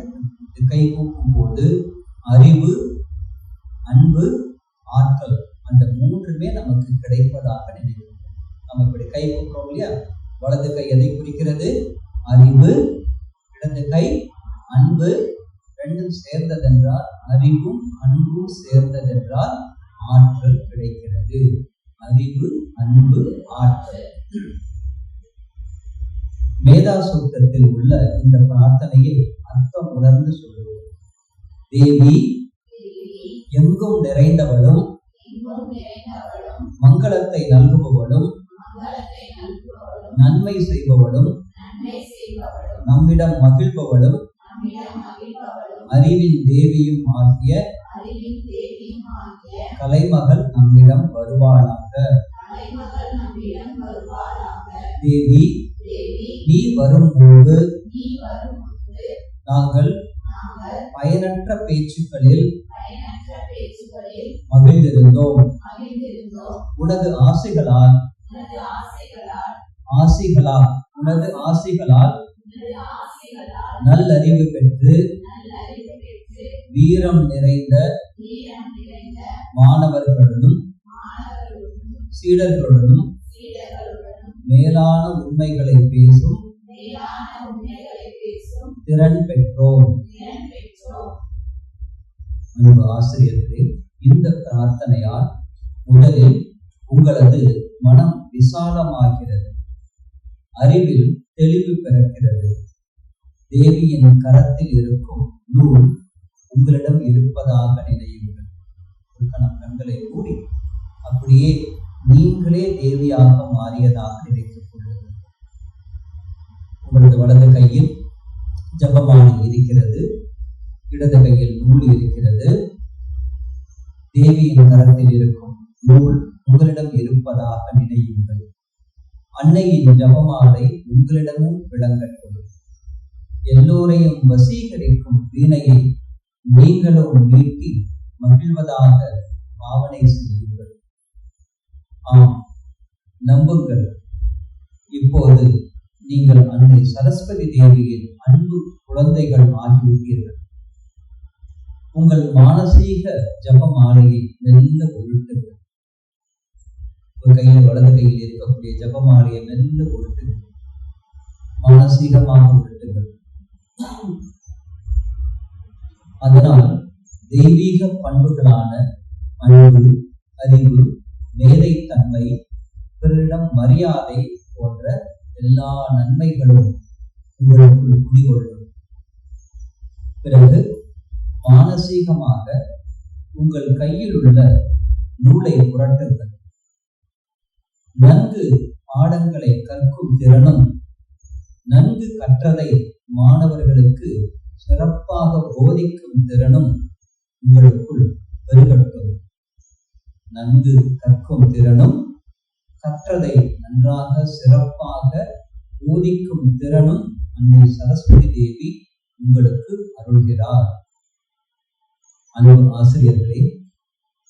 கை கூப்பும் போது அறிவு அன்பு, ஆற்றல், அந்த மூன்றுமே நமக்கு கிடைப்பதாக நினைக்கிறோம். நம்ம இப்படி கை கூப்பிடுறோம் இல்லையா, வலது கை எதை குறிக்கிறது? அறிவு. இடது கை அன்பு. ரெண்டும் சேர்ந்ததென்றால், அறிவும் அன்பும் சேர்ந்ததென்றால் ஆற்றல் கிடைக்கிறது. அறிவு, அன்பு, ஆற்றல். மேதா சூத்திரத்தில் உள்ள இந்த பிரார்த்தனையை அர்த்தம் உணர்ந்து சொல்லுவோம். தேவி, எங்கும் நிறைந்தவளும் மங்களத்தை நல்குபவளும் நன்மை செய்பவளும் நம்மிடம் மகிழ்பவளும் அறிவின் தேவியும் ஆகிய கலைமகள் நம்மிடம் வருவாளாக. தேவி, நீ வரும்போது நாங்கள் பயனற்ற பேச்சுக்களில் மகிழ்ந்திருந்தோம். உனது ஆசைகளால் உனது ஆசைகளால் நல்லறிவு பெற்று வீரம் நிறைந்த மாணவர்களுடனும் சீடர்களுடனும் மேலான உண்மைகளை பேசும் திறன் பெற்றோம். அன்பு ஆசிரியர்களே, இந்த பிரார்த்தனையால் முதலில் உங்களது மனம் விசாலமாகிறது, அறிவில் தெளிவு பிறக்கிறது. தேவியின் கரத்தில் இருக்கும் நூல் உங்களிடம் இருப்பதாக நினையுங்கள். ஒரு கணம் கண்களை மூடி அப்படியே நீங்களே தேவியாக மாறியதாக நினைத்துக் கொள்ளுங்கள். உங்களது வலது கையில் ஜபமாலை இருக்கிறது, இடது கையில் நூல் இருக்கிறது. தேவியின் கரத்தில் இருக்கும் நூல் உங்களிடம் இருப்பதாக நினையுங்கள். அன்னையின் ஜபமாலை உங்களிடமும் விளங்கட்டும். எல்லோரையும் வசீகரிக்கும் வீணையை நீங்களும் மீட்டி மகிழ்வதாக பாவனை செய்யுங்கள். ஆம், நம்புங்கள், இப்போது நீங்கள் அன்னை சரஸ்வதி தேவியின் அன்பு குழந்தைகள் ஆகிவிட்டீர்கள். உங்கள் மானசீக ஜபமாலையை மெல்ல உருட்டுங்கள். ஒரு கையில் வலது கையில் இருக்கக்கூடிய ஜபமாலையை மெல்ல உருட்டுங்கள், மானசீகமாக உருட்டுங்கள். அதனால் தெய்வீக பண்புகளான அன்பு, அறிவு, மேதைத்தன்மை, பிறரிடம் மரியாதை போன்ற எல்லா நன்மைகளும் உங்களுக்குள் குடிகொள்ளும். பிறகு மானசீகமாக உங்கள் கையில் உள்ள நூலை புரட்டுங்கள். நன்கு பாடங்களை கற்கும் திறனும் நன்கு கற்றதை மாணவர்களுக்கு சிறப்பாக போதிக்கும் திறனும் உங்களுக்குள் பெருகட்டும். நன்கு கற்கும் திறனும் கற்றதை நன்றாக சிறப்பாக போதிக்கும் திறனும் அன்னை சரஸ்வதி தேவி உங்களுக்கு அருள்கிறார். அன்பு ஆசிரியர்களே,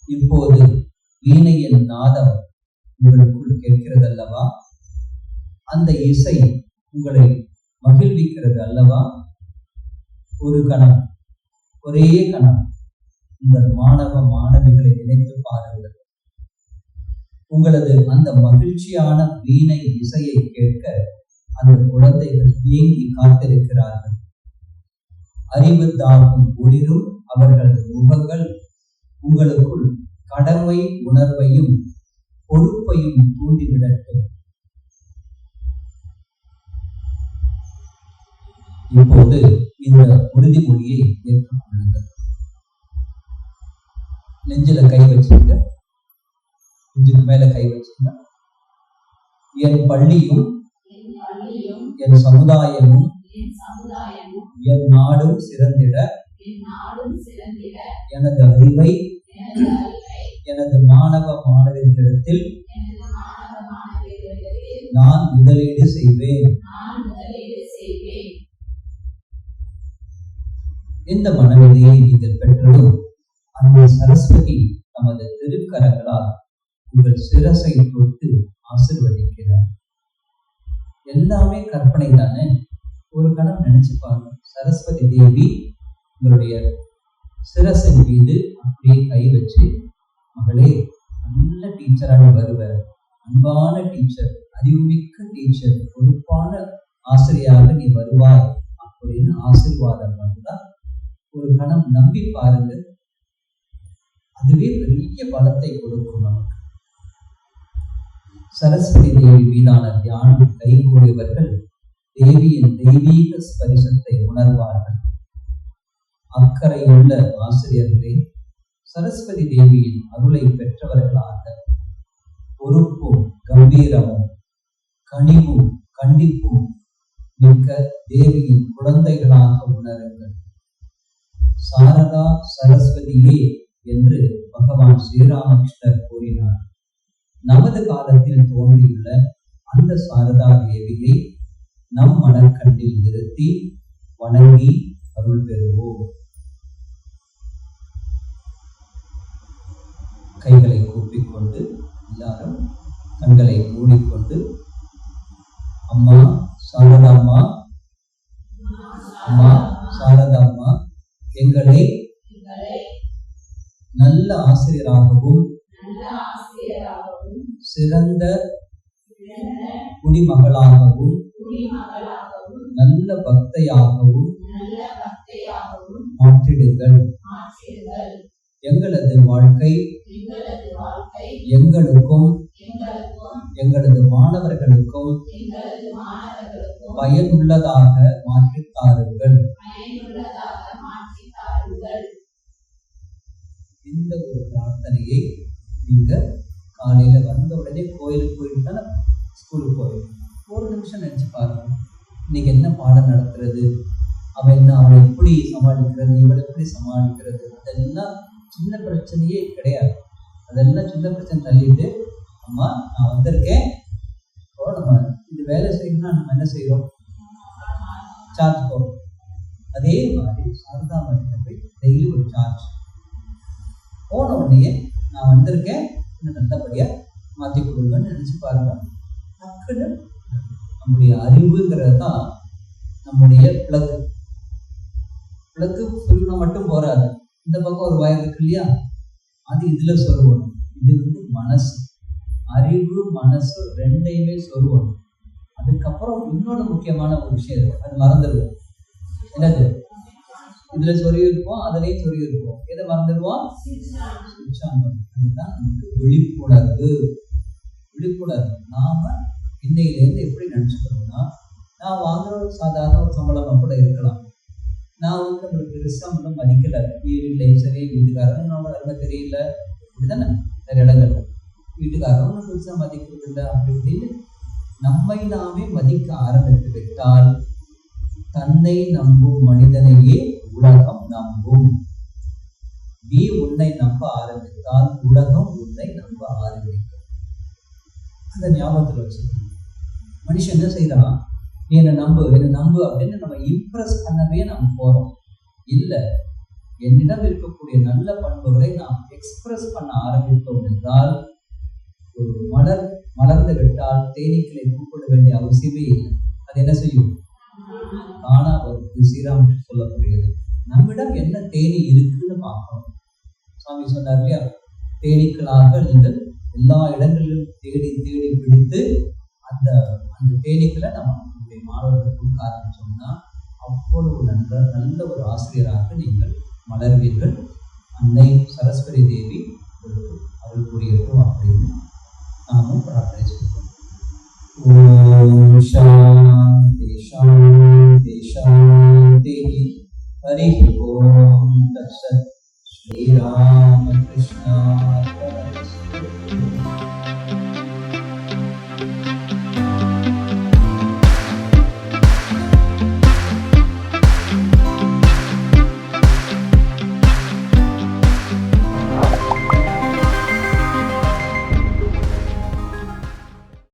இப்போது வீணையின் நாதம் உங்களுக்குள் கேட்கிறது அல்லவா? அந்த இசை உங்களை மகிழ்விக்கிறது அல்லவா? ஒரு கணம், ஒரே கணம் உங்கள் மாணவ மாணவிகளை நினைத்து பாருங்கள். உங்களது அந்த மகிழ்ச்சியான வீணை இசையை கேட்க அந்த குழந்தைகள் ஏங்கி காத்திருக்கிறார்கள். அறிவு தாக்கும் ஒளிரும் அவர்களது முகங்கள் உங்களுக்குள் கடமை உணர்வையும் பொறுப்பையும் தூண்டிவிடட்டும். இப்போது இந்த உறுதிமொழியை ஏற்றுக்கொள்ளுங்கள். நெஞ்சில கை வச்சுங்க, நெஞ்சுக்கு மேல கை வச்சுங்க. என் பள்ளியும் என் சமுதாயமும் என் நாடும் சிறந்திட எனது அறிவை எனது மாணவ மாணவர்களிடத்தில் நான் முதலீடு செய்வேன். இந்த மனநிலையை நீங்கள் பெற்றதும் அன்னை சரஸ்வதி நமது திருக்கரங்களால் உங்கள் சிரசை தொட்டு ஆசீர்வதிக்கிறார். எல்லாமே கற்பனை தானே. ஒரு கணம் நினைச்சு பாருங்க. சரஸ்வதி தேவி உங்களுடைய சிரசின் மீது அப்படியே கை வச்சு, மகளே நல்ல டீச்சராக வருவ, அன்பான டீச்சர், அறிவுமிக்க டீச்சர், பொறுப்பான ஆசிரியராக நீ வருவாய் அப்படின்னு ஆசீர்வாதம் வந்தா ஒரு கணம் நம்பி பாருங்க, அதுவே பெரிய பலத்தை கொடுக்கும் நமக்கு. சரஸ்வதி தேவி மீதான தியானம் கைகூடியவர்கள் தேவியின் தெய்வீக ஸ்பரிசத்தை உணர்வார்கள். அக்கறையுள்ள ஆசிரியர்களே, சரஸ்வதி தேவியின் அருளை பெற்றவர்களாக பொறுப்பும் கம்பீரமும் கனிவும் கண்டிப்பும் மிக்க தேவியின் குழந்தைகளாக உணருங்கள். சாரதா சரஸ்வதியே என்று பகவான் ஸ்ரீராமகிருஷ்ணர் கூறினார். நமது காலத்தில் தோன்றியுள்ள அந்த சாரதா தேவியை நம் மனக்கண்ணில் நிறுத்தி வணங்கி அருள் பெறுவோம். கைகளை கூப்பிக்கொண்டு எல்லாரும் கண்களை மூடிக்கொண்டு, அம்மா சாரதாம்மா, அம்மா சாரதாம்மா, எங்களை நல்ல ஆசிரியராகவும் சிறந்த குடிமகளாகவும் நல்ல பக்தையாகவும் மாற்றிடுங்கள். எங்களது வாழ்க்கை எங்களுக்கும் எங்களது மாணவர்களுக்கும் பயனுள்ளதாக மாற்றித்தாருங்கள். இந்த ஒரு பிரார்த்தனையை நீங்க காலையில வந்த உடனே கோயிலுக்கு போயிட்டு தானே ஸ்கூலுக்கு போய் ஒரு நிமிஷம் நினைச்சு பாருங்க, இன்னைக்கு என்ன பாடம் நடத்துறது, அவனை எப்படி சமாளிக்கிறது, இவளை எப்படி சமாளிக்கிறது, அதெல்லாம் சின்ன பிரச்சனையே கிடையாது. அதெல்லாம் சின்ன பிரச்சனை தள்ளிட்டு, அம்மா நான் வந்திருக்கேன், நம்ம இது வேலை செய்யணும்னா நம்ம என்ன செய்யறோம், சார்ஜ் போடுறோம். அதே மாதிரி சாரதா மகிட்ட போய் டெய்லி ஒரு சார்ஜ் போன உடனே நான் வந்திருக்கேன், இன்னும் நல்லபடியா மாற்றி கொடுங்கன்னு நினைச்சு பாருங்க. டக்குன்னு நம்முடைய அறிவுங்கிறது தான் நம்முடைய பிளக்கு. பிளக்கு சொல்லுனா மட்டும் போறாது, இந்த பக்கம் ஒரு வயர் இருக்கு இல்லையா, அது இதுல சொருவணும். இது மனசு, அறிவு மனசு ரெண்டையுமே சொருவணும். அதுக்கப்புறம் இன்னொன்று முக்கியமான ஒரு விஷயம் இருக்கும், அது மறந்துடுவோம். என்னது, இதுல சொருவி இருப்போம், அதுலயும் சொருவி இருப்போம், எதை மறந்துடுவோம், அதுதான் நமக்கு விழிப்புணர்வு. விழிப்புணர்வு நாம இன்னையிலேருந்து எப்படி நினைச்சுக்கணும்னா, நான் வாங்குற ஒரு சாதாரண ஒரு சம்பளமா கூட இருக்கலாம், நான் நம்மளுக்கு பெருசா மட்டும் மதிக்கல, வீட்லையும் சரி வீட்டுக்காரங்க நம்மளோட அருமை தெரியல, இப்படிதானே நிறைய இடங்கள் வீட்டுக்காரங்க பெருசா மதிக்கிறது இல்லை, அப்படி இப்படின்னு நம்மை நாமே மதிக்க ஆரம்பித்து விட்டால் தன்னை நம்பும் மனிதனையே உலகம் நம்பும். நீ உன்னை நம்ப ஆரம்பித்தால் உலகம் உன்னை நம்ப ஆரம்பிக்கும். அந்த ஞாபகத்தில் வச்சுக்கணும். மனுஷன் என்ன செய்யறான், நீ என்ன நம்பு அப்படின்னு நம்ம இம்ப்ரெஸ் பண்ணவே நம்ம போறோம். இல்லை, என்னிடம் இருக்கக்கூடிய நல்ல பண்புகளை நாம் எக்ஸ்பிரஸ் பண்ண ஆரம்பித்தோம் என்றால், ஒரு மலர்ந்து விட்டால் தேனீக்களை கூப்பிட வேண்டிய அவசியமே இல்லை. அது என்ன செய்யும், ஆனா ஒரு ஸ்ரீராம் சொல்லக்கூடியது, நம்மிடம் என்ன தேனி இருக்குன்னு பார்க்கணும். சுவாமி சொன்னார் இல்லையா, தேனீக்களாக நீங்கள் எல்லா இடங்களிலும் தேடி தேடி பிடித்து அந்த தேனீக்களை நம்ம நம்முடைய மாணவர்களுக்கு கொடுக்க ஆரம்பிச்சோம்னா அவ்வளவு நல்ல ஒரு ஆசிரியராக நீங்கள் மலர்வீர்கள். அன்னை சரஸ்வதி தேவி உங்களுக்கு அருள் புரியட்டும் அப்படின்னு நாமும் பிரார்த்தனை செய்வோம். ஓம் சாந்தி சாந்தி சாந்தி. ஹரி ஓம் தத்சத். ஸ்ரீராம கிருஷ்ணா